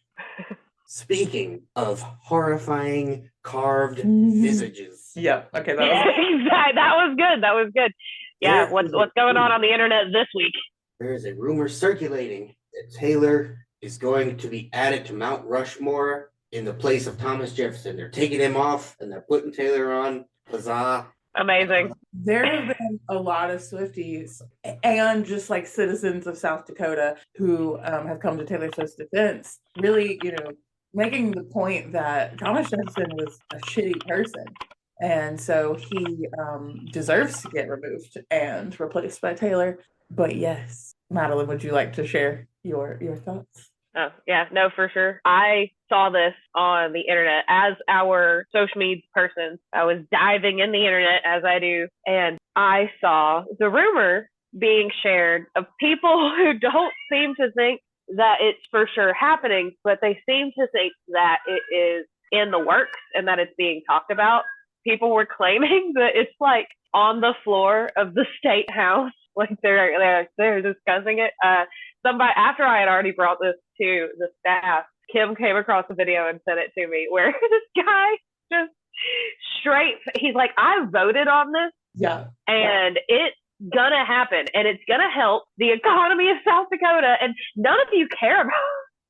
Speaking of horrifying carved visages. Yeah. Okay. That was Exactly. That was good. Yeah, There what's is a what's going rumor- on the internet this week? There is a rumor circulating that Taylor is going to be added to Mount Rushmore in the place of Thomas Jefferson. They're taking him off and they're putting Taylor on. Huzzah. Amazing. There have been a lot of Swifties and just like citizens of South Dakota who have come to Taylor Swift's defense, really, making the point that Thomas Jefferson was a shitty person. And so he deserves to get removed and replaced by Taylor. But yes, Madeline, would you like to share your thoughts? Oh, yeah, no, for sure. I saw this on the internet as our social media person. I was diving in the internet as I do, and I saw the rumor being shared of people who don't seem to think that it's for sure happening, but they seem to think that it is in the works and that it's being talked about. People were claiming that it's like on the floor of the state house, like they're discussing it. Somebody, after I had already brought this to the staff, Kim came across a video and sent it to me where this guy just straight, he's like, I voted on this. Yeah. And it's gonna happen and it's gonna help the economy of South Dakota and none of you care about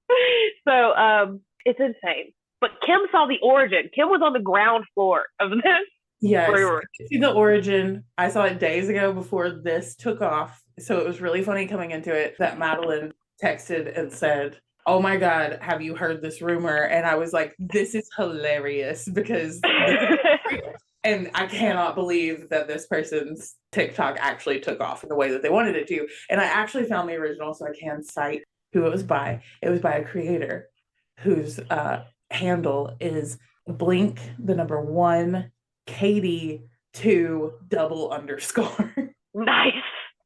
it. So it's insane. But Kim saw the origin. Kim was on the ground floor of this. Yes, rumor. I see the origin. I saw it days ago before this took off. So it was really funny coming into it that Madeline texted and said, oh my God, have you heard this rumor? And I was like, this is hilarious because and I cannot believe that this person's TikTok actually took off in the way that they wanted it to. And I actually found the original, so I can cite who it was by. It was by a creator whose handle is blink the number 1 Katie 2 _. Nice.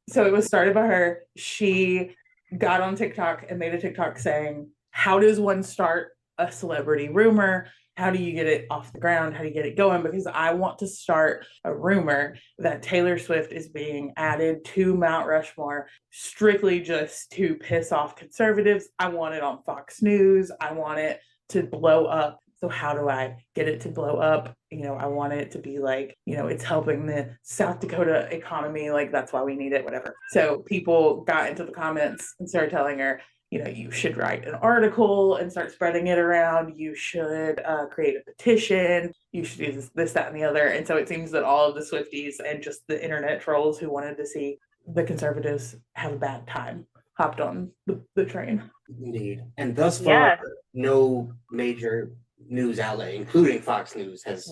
So it was started by her. She got on TikTok and made a TikTok saying, how does one start a celebrity rumor? How do you get it off the ground? How do you get it going? Because I want to start a rumor that Taylor Swift is being added to Mount Rushmore strictly just to piss off conservatives. I want it on Fox News. I want it to blow up. So how do I get it to blow up? I want it to be like, it's helping the South Dakota economy. Like, that's why we need it, whatever. So people got into the comments and started telling her, you should write an article and start spreading it around. You should create a petition. You should do this, that, and the other. And so it seems that all of the Swifties and just the internet trolls who wanted to see the conservatives have a bad time hopped on the train. Indeed. And thus far, no major news outlet, including Fox News, has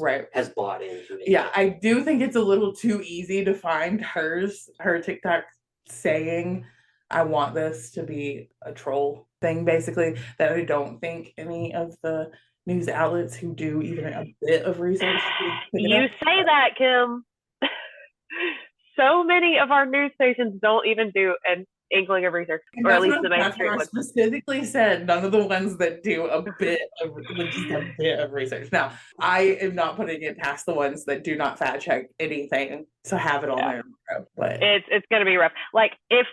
bought into it. Yeah, I do think it's a little too easy to find her TikTok saying, I want this to be a troll thing, basically, that I don't think any of the news outlets who do even a bit of research. You say that, Kim. So many of our news stations don't even do an inkling of research, or at least the mainstream ones. Specifically said none of the ones that do a bit of research. Now, I am not putting it past the ones that do not fact check anything to have it on there. But it's going to be rough. Like if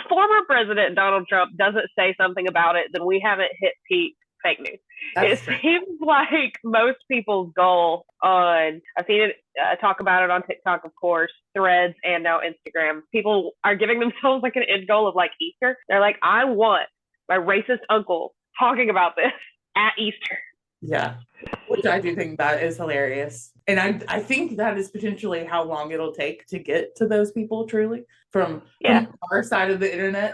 former President Donald Trump doesn't say something about it, then we haven't hit peak fake news. It seems like most people's goal on, I've seen it talk about it on TikTok, of course, Threads, and now Instagram. People are giving themselves like an end goal of like Easter. They're like, I want my racist uncle talking about this at Easter. Yeah, which I do think that is hilarious. And I think that is potentially how long it'll take to get to those people, truly, from our side of the internet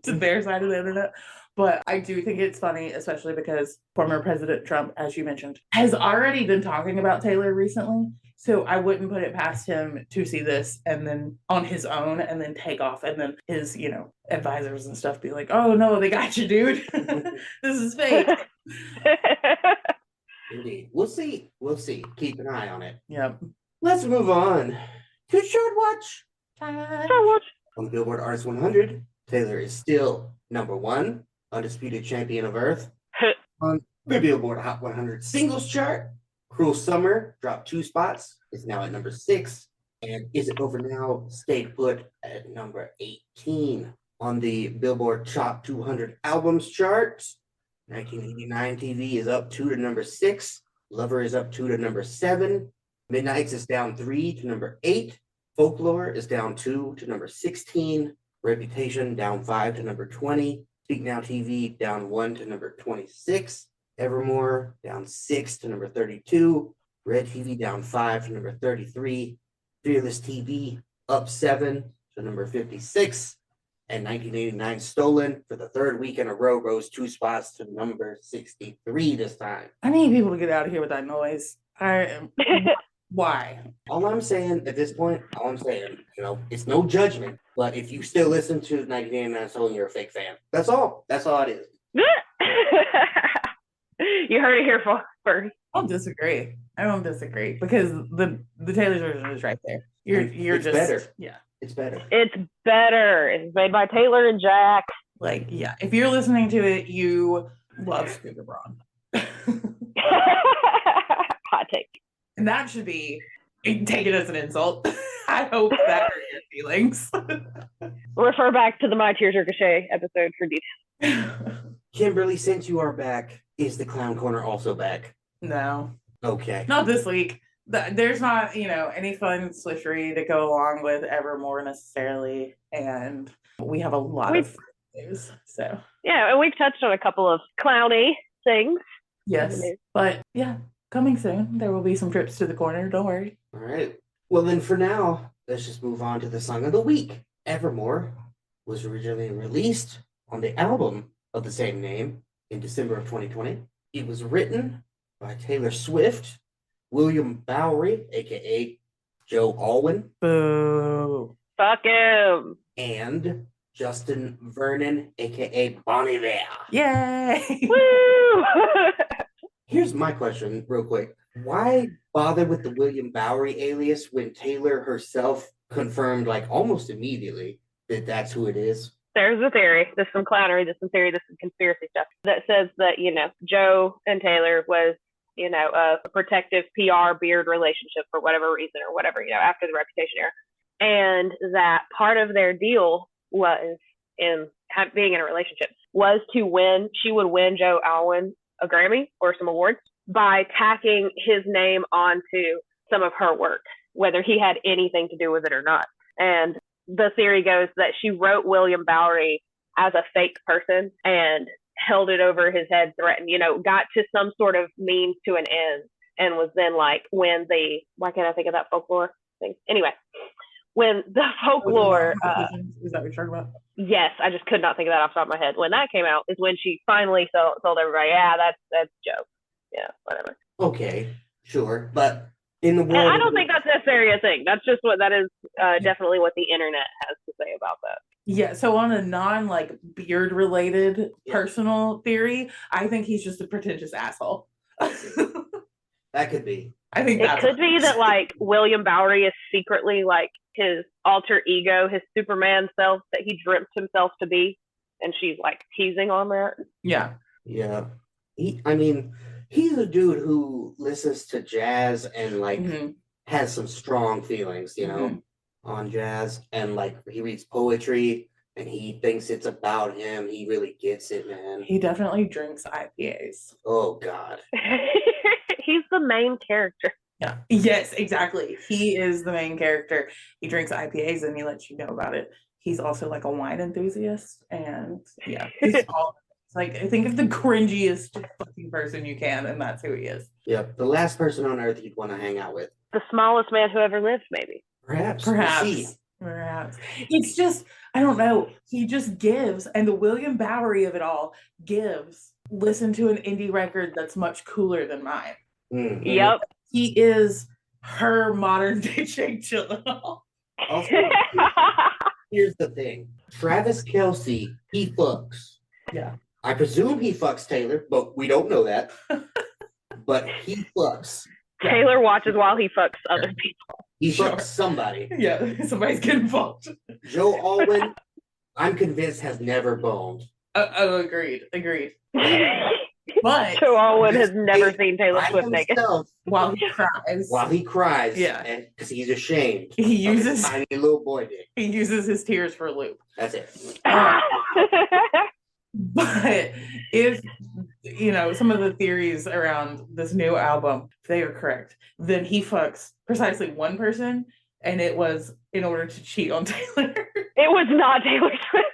to their side of the internet. But I do think it's funny, especially because former President Trump, as you mentioned, has already been talking about Taylor recently. So I wouldn't put it past him to see this and then on his own and then take off. And then his, advisors and stuff be like, oh, no, they got you, dude. This is fake. Indeed. We'll see. Keep an eye on it. Yep. Let's move on to Short Watch time. Short Watch. On the Billboard Artist 100, Taylor is still number 1. Undisputed champion of Earth. On the Billboard Hot 100 singles chart, Cruel Summer dropped 2 spots. It's now at number 6. And Is It Over Now stayed put at number 18. On the Billboard Top 200 albums chart, 1989 TV is up 2 to number 6. Lover is up 2 to number 7. Midnights is down 3 to number 8. Folklore is down 2 to number 16. Reputation down 5 to number 20. Speak Now TV down 1 to number 26. Evermore down 6 to number 32. Red TV down 5 to number 33. Fearless TV up 7 to number 56. And 1989 Stolen for the third week in a row rose 2 spots to number 63 this time. I need people to get out of here with that noise. Why? All I'm saying at this point, it's no judgment, but if you still listen to 1989 Stolen, you're a fake fan. That's all. That's all it is. You heard it here first. I don't disagree. Because the Taylor version is right there. It's just better. Yeah. It's better. It's better. It's made by Taylor and Jack. Like, yeah. If you're listening to it, you love Scooter Braun. Hot take. And that should be taken as an insult. I hope that hurt your feelings. Refer back to the My Tears Ricochet episode for details. Kimberly, since you are back, is the Clown Corner also back? No. Okay. Not this week. There's not, any fun swishery to go along with Evermore necessarily. And we have a lot of news. So yeah, and we've touched on a couple of clowny things. Yes. But yeah, coming soon. There will be some trips to the corner. Don't worry. All right. Well, then for now, let's just move on to the song of the week. Evermore was originally released on the album of the same name in December of 2020. It was written by Taylor Swift, William Bowery, aka Joe Alwyn. Boo. Fuck him. And Justin Vernon, aka Bon Iver. Yay! Woo! Here's my question, real quick. Why bother with the William Bowery alias when Taylor herself confirmed, almost immediately, that that's who it is? There's a theory. There's some clownery. There's some theory. There's some conspiracy stuff that says that, Joe and Taylor was, a protective PR beard relationship for whatever reason or whatever, after the Reputation era. And that part of their deal was in being in a relationship was she would win Joe Alwyn a Grammy or some awards by tacking his name onto some of her work, whether he had anything to do with it or not. And the theory goes that she wrote William Bowery as a fake person and held it over his head, threatened, got to some sort of means to an end, and was then why can't I think of that folklore thing? Anyway, when the folklore, is that what you're talking about? Yes, I just could not think of that off the top of my head. When that came out is when she finally told everybody, yeah, that's Joe. Yeah, whatever. Okay, sure. But in the world... And I don't think that's necessarily a thing. That's just that is definitely what the internet has to say about that. Yeah, so on a non beard related personal theory, I think he's just a pretentious asshole. That could be. I think it could be that William Bowery is secretly his alter ego, his Superman self that he dreamt himself to be, and she's teasing on that. Yeah. Yeah. He's a dude who listens to jazz and has some strong feelings, on jazz, and he reads poetry and he thinks it's about him. He really gets it, man. He definitely drinks IPAs. Oh God. He's the main character. Yeah. Yes, exactly. He is the main character. He drinks IPAs and he lets you know about it. He's also a wine enthusiast, and he's all I think of the cringiest fucking person you can, and that's who he is. Yep, the last person on earth you'd want to hang out with. The smallest man who ever lived, maybe. Perhaps. It's just, I don't know. He just gives, and the William Bowery of it all gives. Listen to an indie record that's much cooler than mine. Mm-hmm. Yep. He is her modern day Jake Gyllenhaal. Also, here's the thing. Travis Kelce, he fucks. Yeah. I presume he fucks Taylor, but we don't know that. But he fucks. Taylor watches while he fucks other people. He fucks somebody. Yeah, somebody's getting fucked. Joe Alwyn, I'm convinced, has never boned. Agreed. But Joe Alwyn has never seen Taylor Swift naked. While he cries. Yeah. Because he's ashamed. He uses tiny little boy dick. He uses his tears for a loop. That's it. But if some of the theories around this new album, if they are correct, then he fucks precisely one person and it was in order to cheat on Taylor. It was not Taylor Swift.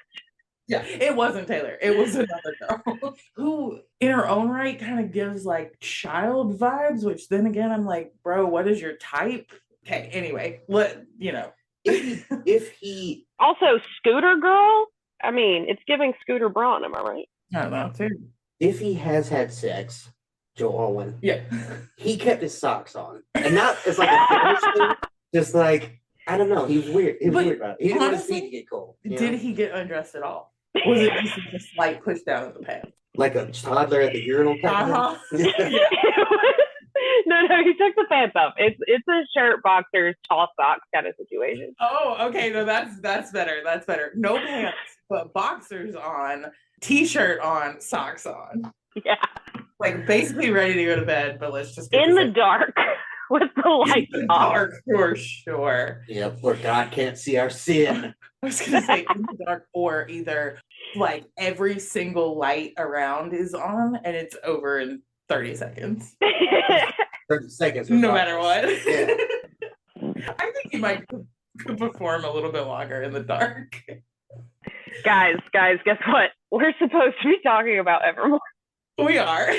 Yeah, it wasn't Taylor. It was another girl who, in her own right, kind of gives like child vibes, which then again, I'm like, bro, what is your type? Okay, anyway, If he Also, Scooter Girl. I mean, it's giving Scooter Braun. Am I right? I don't know, too. if he has had sex, Joe Alwyn, Yeah. he kept his socks on, and not as like a fetish thing, just like I don't know. He was weird. He was But weird about it. He didn't want his honestly, feet to get cold. you know? Did he get undressed at all? Or was it just like a slight push down of the pants? Like a toddler at the urinal type of thing? No, he took the pants up. It's a shirt, boxers, tall socks kind of situation. Oh, okay. No, that's better. That's better. No pants, but boxers on, t-shirt on, socks on. Yeah. Like basically ready to go to bed, but let's just get In the dark with the lights off. dark for sure. Yeah, where God can't see our sin. I was gonna say in the dark, or either like every single light around is on and it's over in 30 seconds. 30 seconds. No matter what. Yeah. I think he might perform a little bit longer in the dark. Guys, guess what? We're supposed to be talking about Evermore. We are.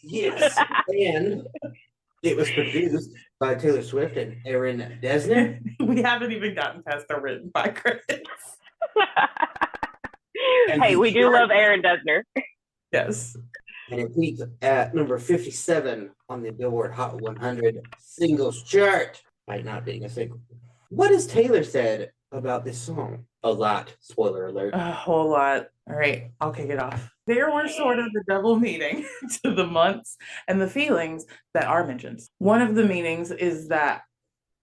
Yes. And it was produced by Taylor Swift and Aaron Dessner. We haven't even gotten past the written by credits. Hey, we do love Aaron Dessner. Yes. And it peaked at number 57 on the Billboard Hot 100 singles chart, by not being a single. What has Taylor said about this song? A lot. Spoiler alert. A whole lot. All right, I'll kick it off. There were sort of a double meaning to the months and the feelings that are mentioned. One of the meanings is that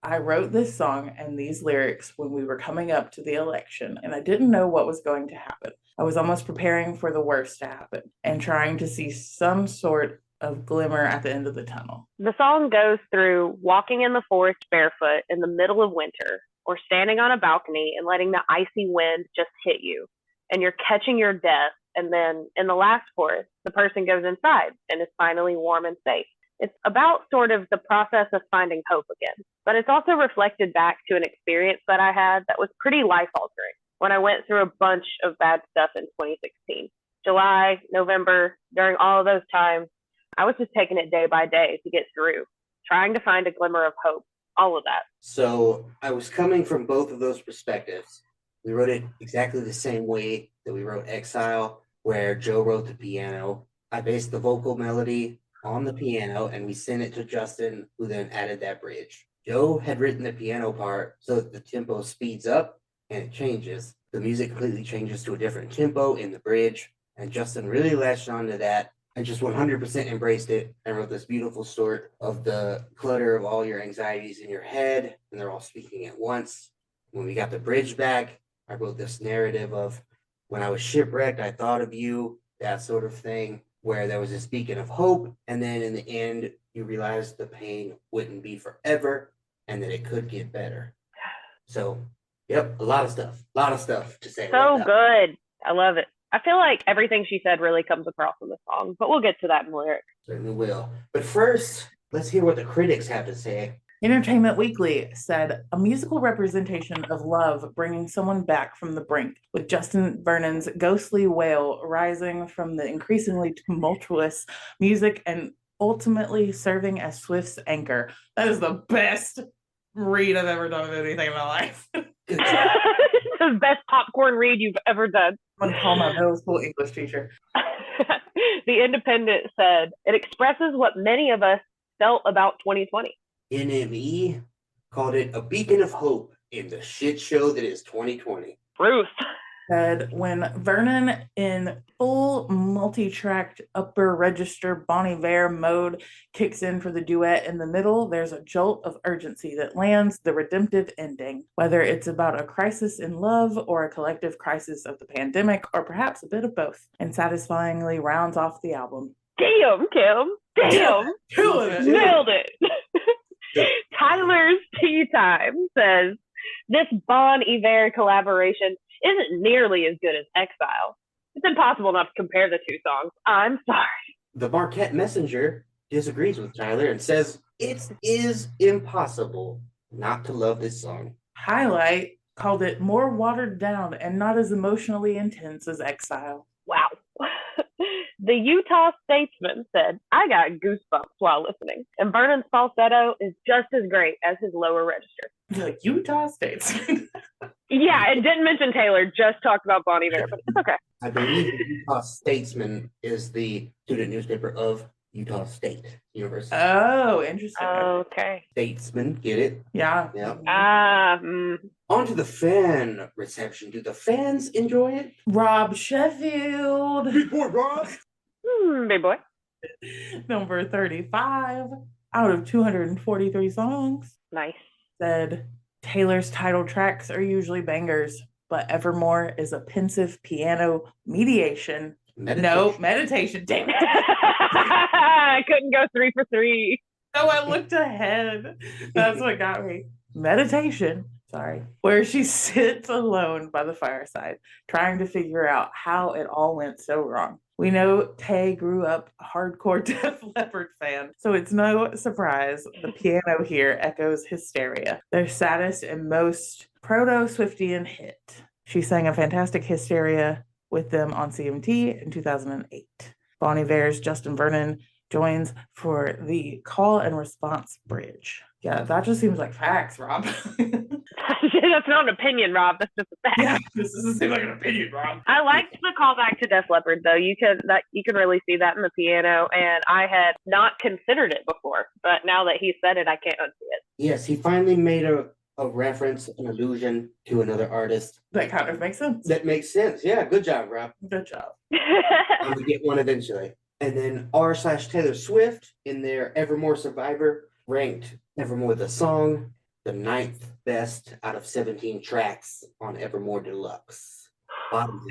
I wrote this song and these lyrics when we were coming up to the election, and I didn't know what was going to happen. I was almost preparing for the worst to happen and trying to see some sort of glimmer at the end of the tunnel. The song goes through walking in the forest barefoot in the middle of winter, or standing on a balcony and letting the icy wind just hit you, and you're catching your death. And then in the last chorus, the person goes inside and is finally warm and safe. It's about sort of the process of finding hope again, but it's also reflected back to an experience that I had that was pretty life-altering when I went through a bunch of bad stuff in 2016. July, November, during all of those times, I was just taking it day by day to get through, trying to find a glimmer of hope, all of that. So I was coming from both of those perspectives. We wrote it exactly the same way that we wrote Exile, where Joe wrote the piano. I based the vocal melody on the piano and we sent it to Justin, who then added that bridge. Joe had written the piano part so that the tempo speeds up and it changes. The music completely changes to a different tempo in the bridge, and Justin really latched onto that and just 100% embraced it and wrote this beautiful story of the clutter of all your anxieties in your head, and they're all speaking at once. When we got the bridge back, I wrote this narrative of when I was shipwrecked, I thought of you, that sort of thing, where there was a beacon of hope, and then in the end, you realized the pain wouldn't be forever and that it could get better. So, yep, a lot of stuff to say. So good. I love it. I feel like everything she said really comes across in the song, but we'll get to that in the lyrics. Certainly will. But first, let's hear what the critics have to say. Entertainment Weekly said, a musical representation of love bringing someone back from the brink, with Justin Vernon's ghostly wail rising from the increasingly tumultuous music and ultimately serving as Swift's anchor. That is the best read I've ever done of anything in my life. Good job. The best popcorn read you've ever done. I'm going to call my middle school English teacher. The Independent said, it expresses what many of us felt about 2020. NME called it a beacon of hope in the shit show that is 2020. Bruce Said, when Vernon in full multi-tracked upper register Bon Iver mode kicks in for the duet in the middle, there's a jolt of urgency that lands the redemptive ending, whether it's about a crisis in love or a collective crisis of the pandemic, or perhaps a bit of both, and satisfyingly rounds off the album. Damn, Kim. Damn. Nailed it. Tyler's Tea Time says, this Bon Iver collaboration isn't nearly as good as Exile. It's impossible not to compare the two songs. I'm sorry. The Marquette Messenger disagrees with Tyler and says it is impossible, not to love this song. Highlight called it more watered down and not as emotionally intense as Exile. Wow. The Utah Statesman said, I got goosebumps while listening, and Vernon's falsetto is just as great as his lower register. The Utah States. Yeah, it didn't mention Taylor, just talked about Bon Iver, but it's okay. I believe the Utah Statesman is the student newspaper of Utah State University. Oh, interesting. Okay. Statesman, get it? Yeah. Yeah. On to the fan reception. Do the fans enjoy it? Rob Sheffield. Big boy, Rob. Big boy. Number 35 out of 243 songs. Nice. Said Taylor's title tracks are usually bangers, but Evermore is a pensive piano mediation. No, meditation. Damn it. I couldn't go 3 for 3. No, I looked ahead. That's what got me. Meditation. Sorry. Where she sits alone by the fireside, trying to figure out how it all went so wrong. We know Tay grew up a hardcore Def Leppard fan, so it's no surprise the piano here echoes Hysteria, their saddest and most proto-Swiftian hit. She sang a fantastic Hysteria with them on CMT in 2008. Bon Iver's Justin Vernon joins for the call and response bridge. Yeah, that just seems like facts, Rob. That's not an opinion, Rob. That's just a fact. Yeah, this doesn't seem like an opinion, Rob. I liked the callback to Def Leppard, though. You can really see that in the piano, and I had not considered it before, but now that he said it, I can't unsee it. Yes, he finally made a reference, an allusion to another artist. That kind of makes sense. That makes sense. Yeah, good job, Rob. Good job. I'm gonna get one eventually. And then r/Taylor Swift in their Evermore Survivor ranked Evermore the song the 9th best out of 17 tracks on Evermore Deluxe. Bottom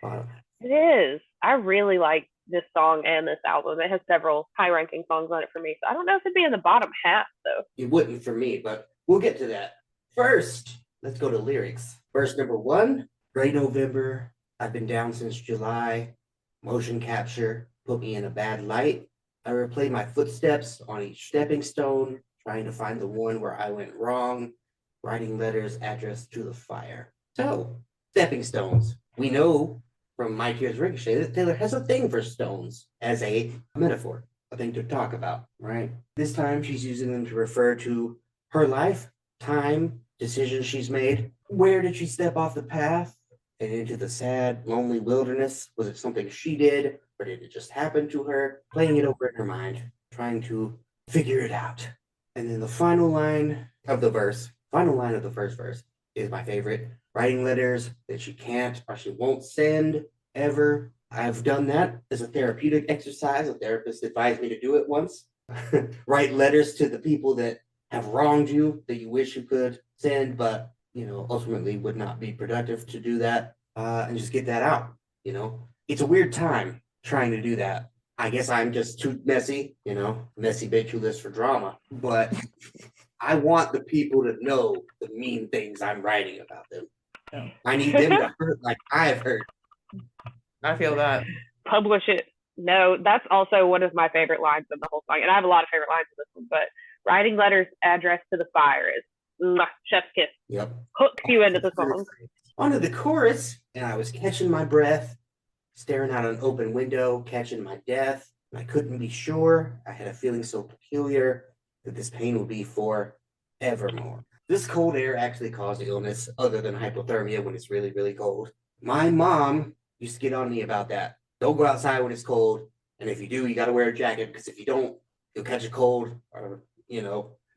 half. It is. I really like this song and this album. It has several high-ranking songs on it for me, so I don't know if it'd be in the bottom half, though. It wouldn't for me, but we'll get to that. First, let's go to lyrics. Verse number 1, Gray November, I've been down since July, motion capture, put me in a bad light. I replay my footsteps on each stepping stone, trying to find the one where I went wrong, writing letters addressed to the fire. So, stepping stones. We know from My Tears Ricochet that Taylor has a thing for stones as a metaphor, a thing to talk about, right? This time she's using them to refer to her life, time, decisions she's made. Where did she step off the path and into the sad, lonely wilderness? Was it something she did, or did it just happen to her? Playing it over in her mind, trying to figure it out. And then the final line of the first verse is my favorite. Writing letters that she can't or she won't send ever. I've done that as a therapeutic exercise. A therapist advised me to do it once. Write letters to the people that have wronged you that you wish you could send, but ultimately would not be productive to do that, and just get that out. It's a weird time trying to do that. I guess I'm just too messy, messy bitch who lives for drama. But I want the people to know the mean things I'm writing about them. Yeah. I need them to hurt like I've hurt. I feel that. Publish it. No, that's also one of my favorite lines in the whole song. And I have a lot of favorite lines in this one, but writing letters addressed to the fire is chef's kiss. Yep. Hooks you into the song. Onto the chorus, and I was catching my breath, staring out an open window, catching my death, and I couldn't be sure. I had a feeling so peculiar that this pain would be for evermore. This cold air actually caused illness other than hypothermia when it's really, really cold. My mom used to get on me about that. Don't go outside when it's cold, and if you do, you got to wear a jacket, because if you don't, you'll catch a cold or,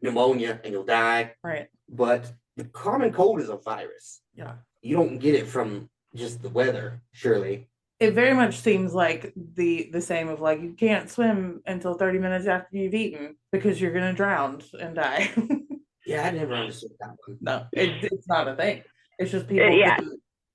pneumonia, and you'll die. Right. But the common cold is a virus. Yeah. You don't get it from just the weather, surely. It very much seems like the same of like, you can't swim until 30 minutes after you've eaten because you're going to drown and die. Yeah, I never understood that one. No, it's not a thing. It's just people. Yeah.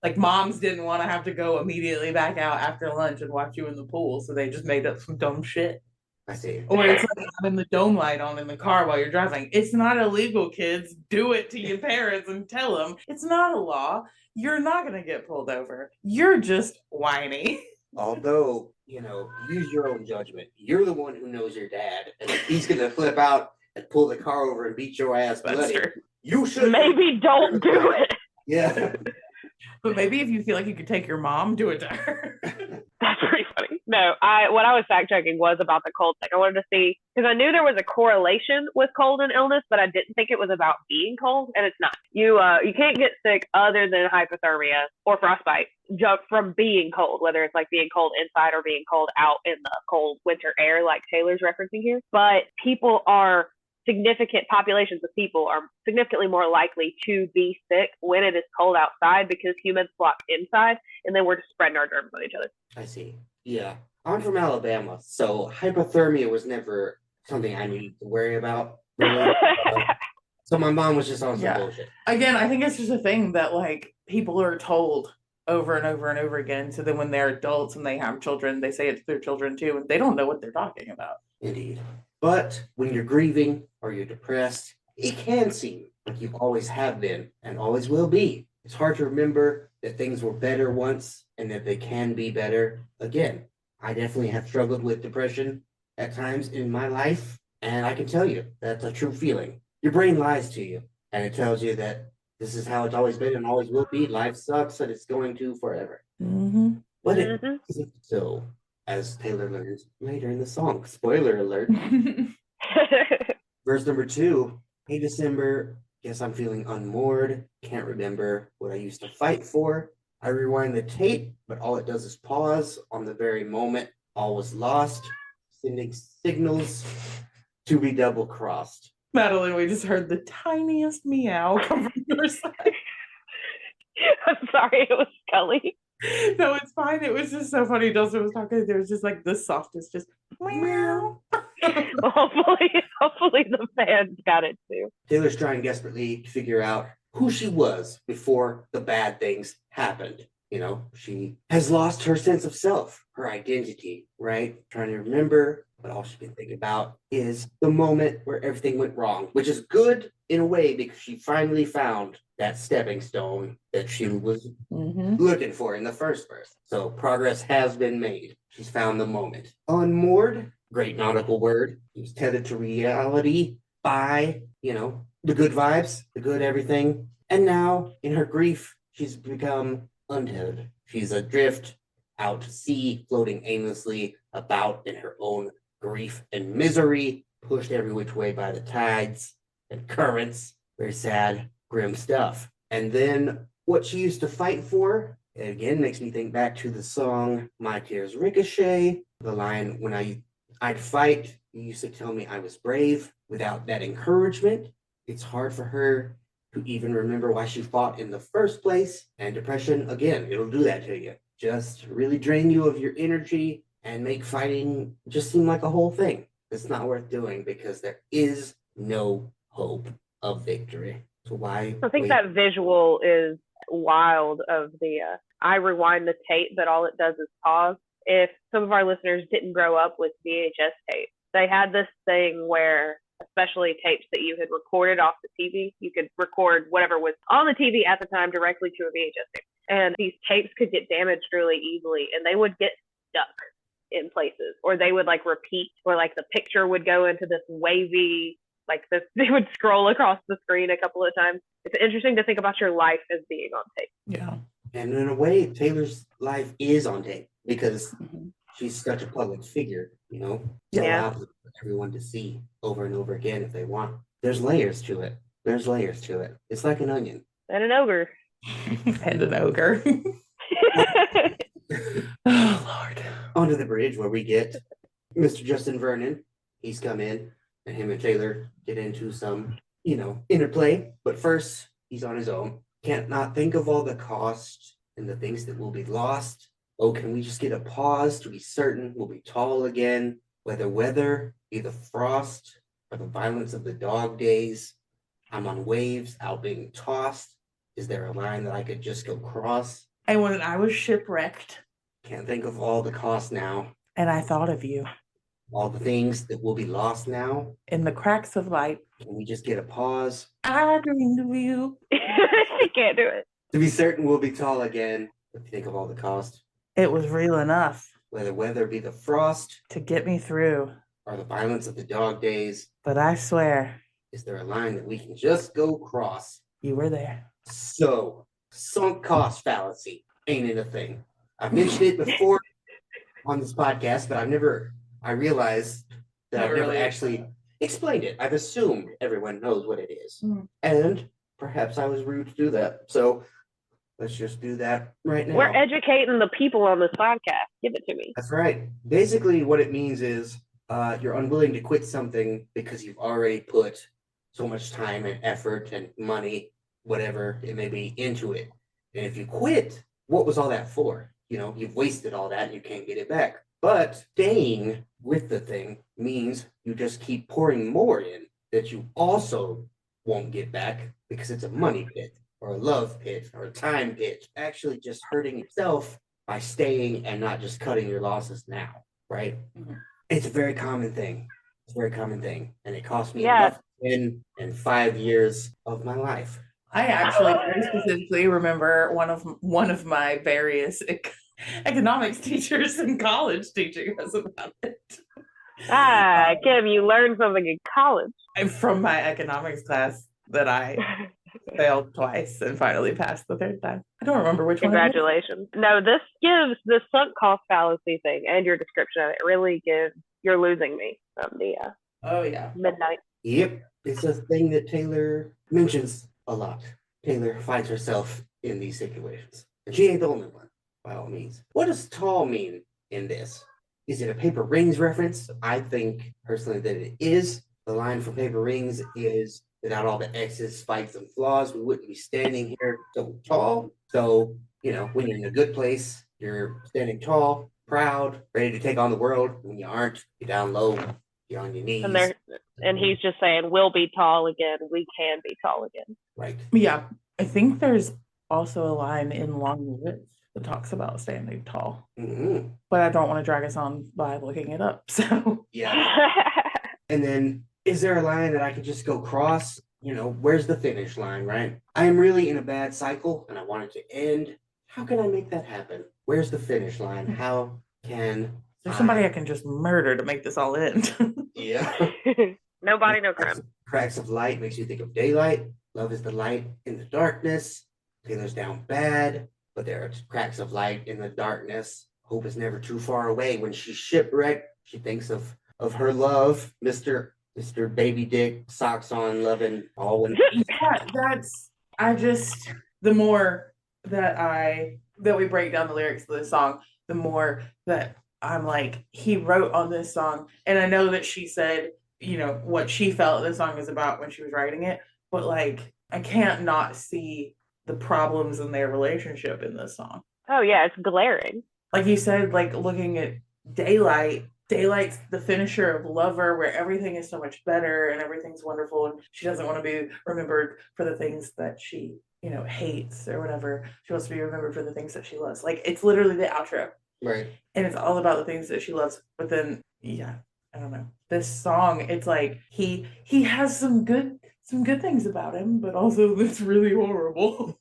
Like moms didn't want to have to go immediately back out after lunch and watch you in the pool, so they just made up some dumb shit. I see. Or it's like having the dome light on in the car while you're driving. It's not illegal, kids. Do it to your parents and tell them it's not a law. You're not going to get pulled over. You're just whiny. Although, use your own judgment. You're the one who knows your dad. And if he's going to flip out and pull the car over and beat your ass bloody, You should Maybe don't do it. Yeah. But maybe if you feel like you could take your mom, do it to her. That's pretty funny. No, what I was fact checking was about the cold thing. I wanted to see because I knew there was a correlation with cold and illness, but I didn't think it was about being cold, and it's not. You can't get sick other than hypothermia or frostbite just from being cold, whether it's like being cold inside or being cold out in the cold winter air, like Taylor's referencing here. But significant populations of people are significantly more likely to be sick when it is cold outside because humans flock inside and then we're just spreading our germs on each other. I see. Yeah. I'm from Alabama, so hypothermia was never something I needed to worry about. Really. So my mom was just on some bullshit. Again, I think it's just a thing that like people are told over and over and over again. So then when they're adults and they have children, they say it to their children too, and they don't know what they're talking about. Indeed. But when you're grieving or you're depressed, it can seem like you always have been and always will be. It's hard to remember that things were better once and that they can be better again. I definitely have struggled with depression at times in my life, and I can tell you that's a true feeling. Your brain lies to you, and it tells you that this is how it's always been and always will be. Life sucks and it's going to forever. Mm-hmm. But it isn't so, as Taylor learns later in the song. Spoiler alert. Verse number 2. Hey, December, guess I'm feeling unmoored. Can't remember what I used to fight for. I rewind the tape, but all it does is pause on the very moment all was lost, sending signals to be double-crossed. Madeline, we just heard the tiniest meow come from your side. I'm sorry, it was Scully. No, it's fine. It was just so funny. Dulce was talking. There was just like the softest, just meow. Hopefully the fans got it too. Taylor's trying desperately to figure out who she was before the bad things happened. You know, she has lost her sense of self, her identity, right? Trying to remember, but all she's been thinking about is the moment where everything went wrong, which is good in a way because she finally found that stepping stone that she was looking for in the first verse. So progress has been made. She's found the moment. Unmoored, great nautical word. He was tethered to reality by, the good vibes, the good everything. And now, in her grief, she's become untethered. She's adrift out to sea, floating aimlessly about in her own grief and misery, pushed every which way by the tides and currents. Very sad, grim stuff. And then what she used to fight for, again, makes me think back to the song My Tears Ricochet. The line, when I'd fight, you used to tell me I was brave. Without that encouragement, it's hard for her to even remember why she fought in the first place. And depression, again, it'll do that to you. Just really drain you of your energy and make fighting just seem like a whole thing. It's not worth doing because there is no hope of victory. So why? I think that visual is wild of the I rewind the tape, but all it does is pause. If some of our listeners didn't grow up with VHS tape, they had this thing where, especially tapes that you had recorded off the TV, you could record whatever was on the TV at the time directly to a VHS tape. And these tapes could get damaged really easily and they would get stuck in places, or they would like repeat, or like the picture would go into this wavy, like this, they would scroll across the screen a couple of times. It's interesting to think about your life as being on tape. Yeah. And in a way, Taylor's life is on tape because she's such a public figure, It allows everyone to see over and over again if they want. There's layers to it. It's like an onion. And an ogre. And an ogre. Oh, Lord. Onto the bridge where we get Mr. Justin Vernon. He's come in and him and Taylor get into some, interplay. But first, he's on his own. Can't not think of all the cost and the things that will be lost. Oh, can we just get a pause to be certain we'll be tall again? Whether weather be the frost or the violence of the dog days. I'm on waves out being tossed. Is there a line that I could just go cross? And when I was shipwrecked. Can't think of all the cost now. And I thought of you. All the things that will be lost now. In the cracks of light. Can we just get a pause? I dreamed of you. You can't do it. To be certain we'll be tall again. But think of all the cost. It was real enough. Whether weather be the frost. To get me through. Or the violence of the dog days. But I swear. Is there a line that we can just go cross? You were there. So, sunk cost fallacy ain't it a thing? I've mentioned it before on this podcast, but I realized that I've never actually explained it. I've assumed everyone knows what it is. And perhaps I was rude to do that. So let's just do that right now. We're educating the people on this podcast. Give it to me. That's right. Basically, what it means is you're unwilling to quit something because you've already put so much time and effort and money, whatever it may be, into it. And if you quit, what was all that for? You've wasted all that and you can't get it back. But staying with the thing means you just keep pouring more in that you also won't get back because it's a money pit or a love pit or a time pit. Actually just hurting yourself by staying and not just cutting your losses now, right? It's a very common thing. It's a very common thing. And it cost me enough in 5 years of my life. I actually very specifically remember one of my various economics teachers in college teaching us about it. Kim, you learned something in college. From my economics class that I failed twice and finally passed the third time. I don't remember which one. Congratulations. No, this gives the sunk cost fallacy thing and your description of it really gives, you're losing me from the midnight. Yep. It's a thing that Taylor mentions a lot. Taylor finds herself in these situations. And she ain't the only one, by all means. What does tall mean in this? Is it a Paper Rings reference? I think personally that it is. The line from Paper Rings is, without all the X's, spikes, and flaws, we wouldn't be standing here so tall. So, when you're in a good place, you're standing tall, proud, ready to take on the world. When you aren't, you're down low, you're on your knees. And he's just saying, we'll be tall again. We can be tall again. Right. Yeah. I think there's also a line in Long Lived that talks about standing tall. Mm-hmm. But I don't want to drag us on by looking it up. So yeah. And then, is there a line that I could just go cross? Where's the finish line, right? I am really in a bad cycle and I want it to end. How can I make that happen? Where's the finish line? How can there's somebody I can just murder to make this all end? Yeah. Nobody, no crime. Cracks of light makes you think of daylight. Love is the light in the darkness. Taylor's down bad, but there are cracks of light in the darkness. Hope is never too far away. When she's shipwrecked, she thinks of her love, Mr. Baby Dick, socks on, loving all when the more that we break down the lyrics of this song, the more that I'm like, he wrote on this song. And I know that she said, what she felt this song is about when she was writing it, but like, I can't not see the problems in their relationship in this song. Oh yeah, it's glaring. Like you said, like looking at Daylight's the finisher of Lover, where everything is so much better and everything's wonderful, and she doesn't want to be remembered for the things that she, hates or whatever. She wants to be remembered for the things that she loves. Like, it's literally the outro. Right. And it's all about the things that she loves. But then, I don't know. This song, it's like he has some good things about him, but also it's really horrible.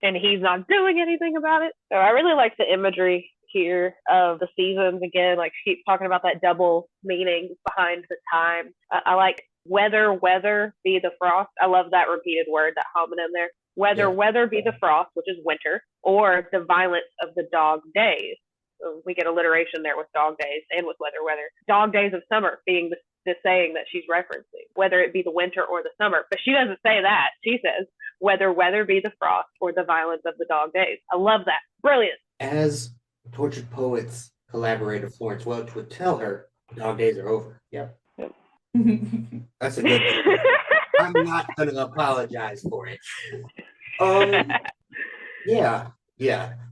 And he's not doing anything about it. So I really like the imagery here of the seasons again. Like, she keeps talking about that double meaning behind the time. I like weather be the frost. I love that repeated word, that homonym there. Weather be the frost, which is winter, or the violence of the dog days. So we get alliteration there with dog days and with weather. Dog days of summer being the saying that she's referencing, whether it be the winter or the summer. But she doesn't say that. She says, weather be the frost or the violence of the dog days. I love that. Brilliant. As Tortured Poets collaborator Florence Welch would tell her, dog days are over. Yep. That's a good thing. I'm not going to apologize for it. Yeah.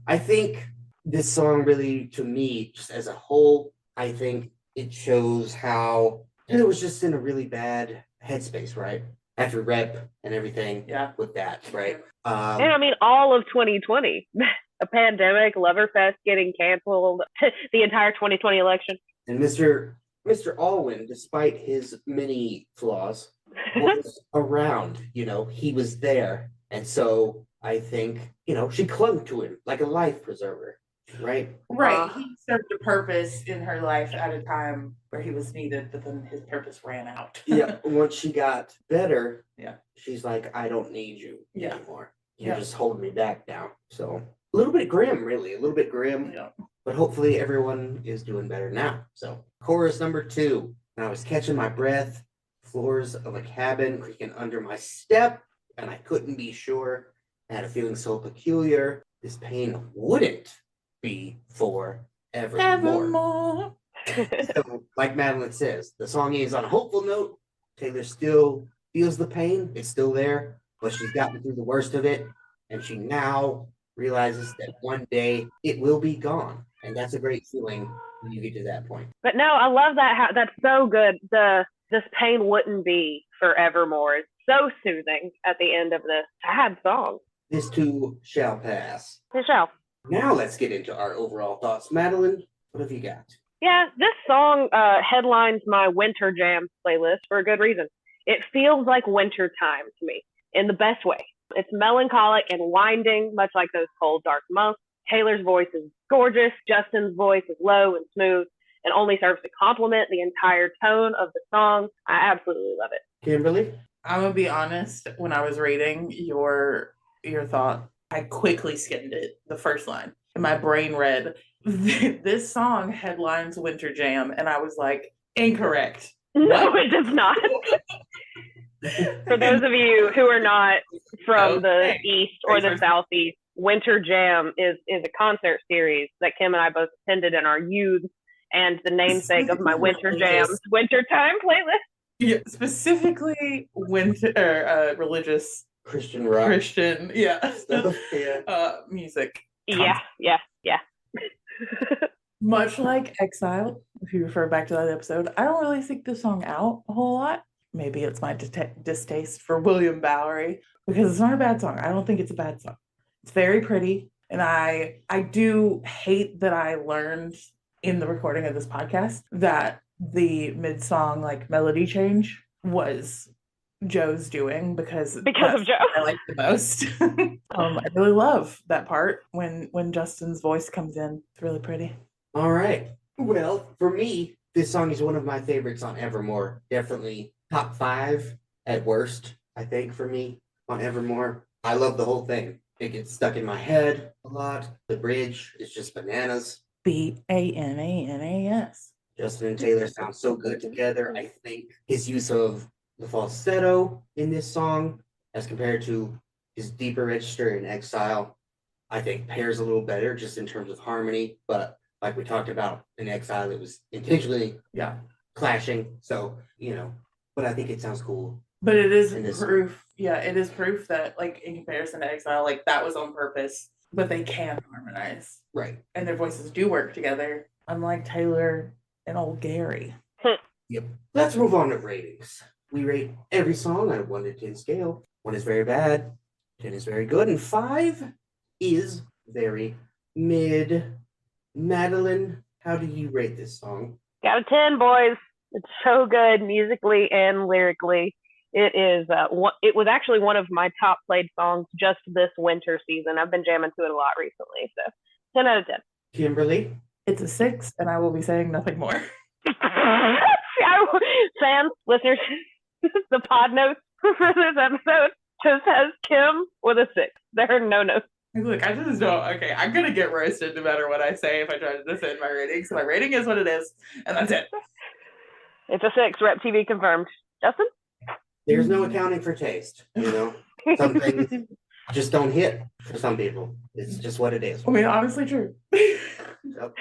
I think this song really, to me, just as a whole, I think it shows how it was just in a really bad headspace, right? After rep and everything with that, right? And I mean, all of 2020, a pandemic, Loverfest getting canceled, the entire 2020 election. And Mr. Alwyn, despite his many flaws, was around, he was there. And so I think, she clung to him like a life preserver. right? Right. He served a purpose in her life at a time where he was needed, but then his purpose ran out. Yeah. Once she got better, Yeah. she's like, I don't need you Yeah. anymore. You're Yeah. just holding me back now. So a little bit grim, really, a little bit grim. Yeah. But hopefully everyone is doing better now. So chorus number 2. And I was catching my breath, floors of a cabin creaking under my step, and I couldn't be sure. I had a feeling so peculiar. This pain wouldn't be for evermore. Evermore. So, like Madeline says, the song is on a hopeful note. Taylor still feels the pain. It's still there, but she's gotten through the worst of it. And she now realizes that one day it will be gone. And that's a great feeling when you get to that point. But no, I love that. How that's so good. This pain wouldn't be forevermore. It's so soothing at the end of this sad song. This too shall pass. Michelle. Now let's get into our overall thoughts. Madeline, what have you got? Yeah, this song headlines my winter jam playlist for a good reason. It feels like winter time to me in the best way. It's melancholic and winding, much like those cold, dark months. Taylor's voice is gorgeous. Justin's voice is low and smooth and only serves to complement the entire tone of the song. I absolutely love it. Kimberly? I'm gonna be honest. When I was reading your thought, I quickly skimmed it. The first line, and my brain read, "This song headlines Winter Jam," and I was like, incorrect. No, What? it does not. For those of you who are not from the East or the Southeast, Winter Jam is a concert series that Kim and I both attended in our youth, and the namesake of my Winter Jam's wintertime playlist. Yeah, specifically winter religious Christian rock. Christian, yeah. Stuff, yeah. Music. Yeah. Much like Exile, if you refer back to that episode, I don't really think this song out a whole lot. Maybe it's my distaste for William Bowery, because it's not a bad song. I don't think it's a bad song. It's very pretty, and I do hate that I learned in the recording of this podcast that the mid-song like melody change was Joe's doing because of Joe. I like the most. I really love that part when Justin's voice comes in. It's really pretty. All right. Well, for me, this song is one of my favorites on Evermore. Definitely top 5 at worst, I think, for me on Evermore. I love the whole thing. It gets stuck in my head a lot. The bridge is just bananas. Bananas. Justin and Taylor sound so good together. I think his use of the falsetto in this song, as compared to his deeper register in Exile, I think pairs a little better just in terms of harmony. But like we talked about in Exile, it was intentionally clashing. So, but I think it sounds cool. But it is proof. Yeah, it is proof that, like, in comparison to Exile, like, that was on purpose. But they can harmonize. Right. And their voices do work together, unlike Taylor and old Gary. Yep. Let's move on to ratings. We rate every song on a 1 to 10 scale. 1 is very bad, 10 is very good, and 5 is very mid. Madeline, how do you rate this song? Got a 10, boys. It's so good musically and lyrically. It is. It was actually one of my top played songs just this winter season. I've been jamming to it a lot recently. So 10 out of 10. Kimberly? It's a 6, and I will be saying nothing more. Fans, listeners, the pod notes for this episode just has Kim with a 6. There are no notes. Look, I just don't. Okay, I'm gonna get roasted no matter what I say if I try to defend my rating. So my rating is what it is, and that's it. It's a 6. Rep TV confirmed. Justin? There's no accounting for taste. Some things just don't hit for some people. It's just what it is. I mean, honestly, true. So,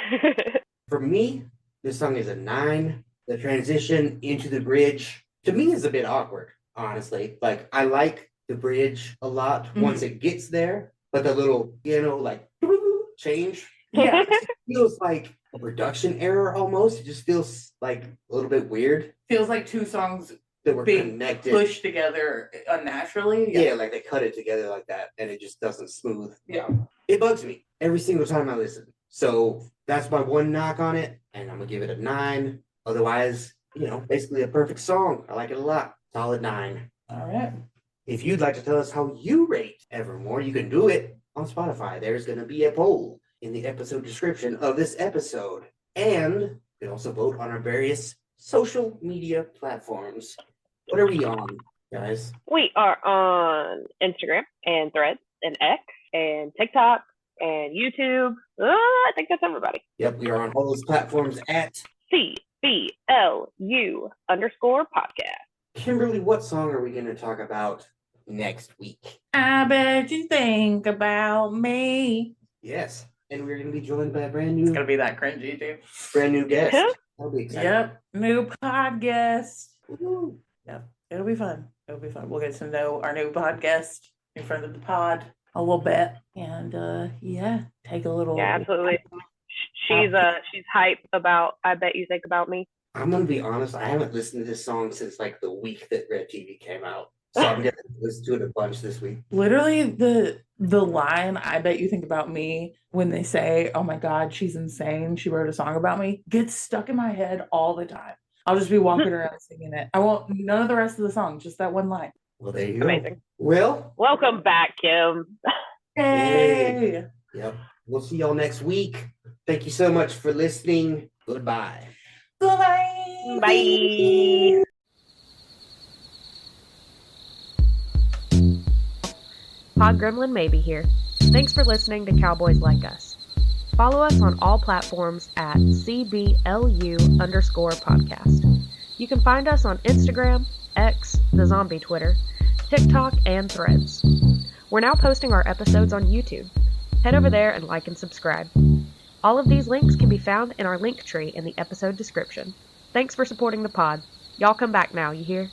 for me, this song is a 9. The transition into the bridge, to me, is a bit awkward, honestly. Like, I like the bridge a lot once it gets there, but the little, like, change, it feels like a production error almost. It just feels like a little bit weird. Feels like two songs that were connected, pushed together unnaturally. Yeah, like they cut it together like that, and it just doesn't smooth. Yeah. It bugs me every single time I listen. So that's my one knock on it, and I'm gonna give it a 9. Otherwise, basically a perfect song. I like it a lot. Solid 9. All right. If you'd like to tell us how you rate Evermore, you can do it on Spotify. There's gonna be a poll. in the episode description of this episode. And you can also vote on our various social media platforms. What are we on, guys? We are on Instagram and Threads and X and TikTok and YouTube. I think that's everybody. Yep, we are on all those platforms at CBLU_podcast. Kimberly. What song are we going to talk about next week? I bet you think about me. Yes, and we're going to be joined by a brand It's new gonna be that cringy, dude. guest. That'll be exciting. Yep, new podcast. Woo. Yep, it'll be fun. It'll be fun. We'll get to know our new podcast, new friend of the pod, a little bit, and take a little. Yeah, absolutely. She's hype about I Bet You Think About Me. I'm going to be honest. I haven't listened to this song since like the week that Red TV came out. So I'm going to listen to it a bunch this week. Literally, the line "I bet you think about me" when they say, "Oh my God, she's insane. She wrote a song about me," gets stuck in my head all the time. I'll just be walking around singing it. I won't none of the rest of the song, just that one line. Well, there you go. Amazing. Well, Welcome back, Kim. Hey. Yep. We'll see y'all next week. Thank you so much for listening. Goodbye. Bye. Bye. Pod Gremlin Maybe here. Thanks for listening to Cowboys Like Us. Follow us on all platforms at CBLU_podcast. You can find us on Instagram, X, the zombie Twitter, TikTok, and Threads. We're now posting our episodes on YouTube. Head over there and like and subscribe. All of these links can be found in our link tree in the episode description. Thanks for supporting the pod. Y'all come back now, you hear?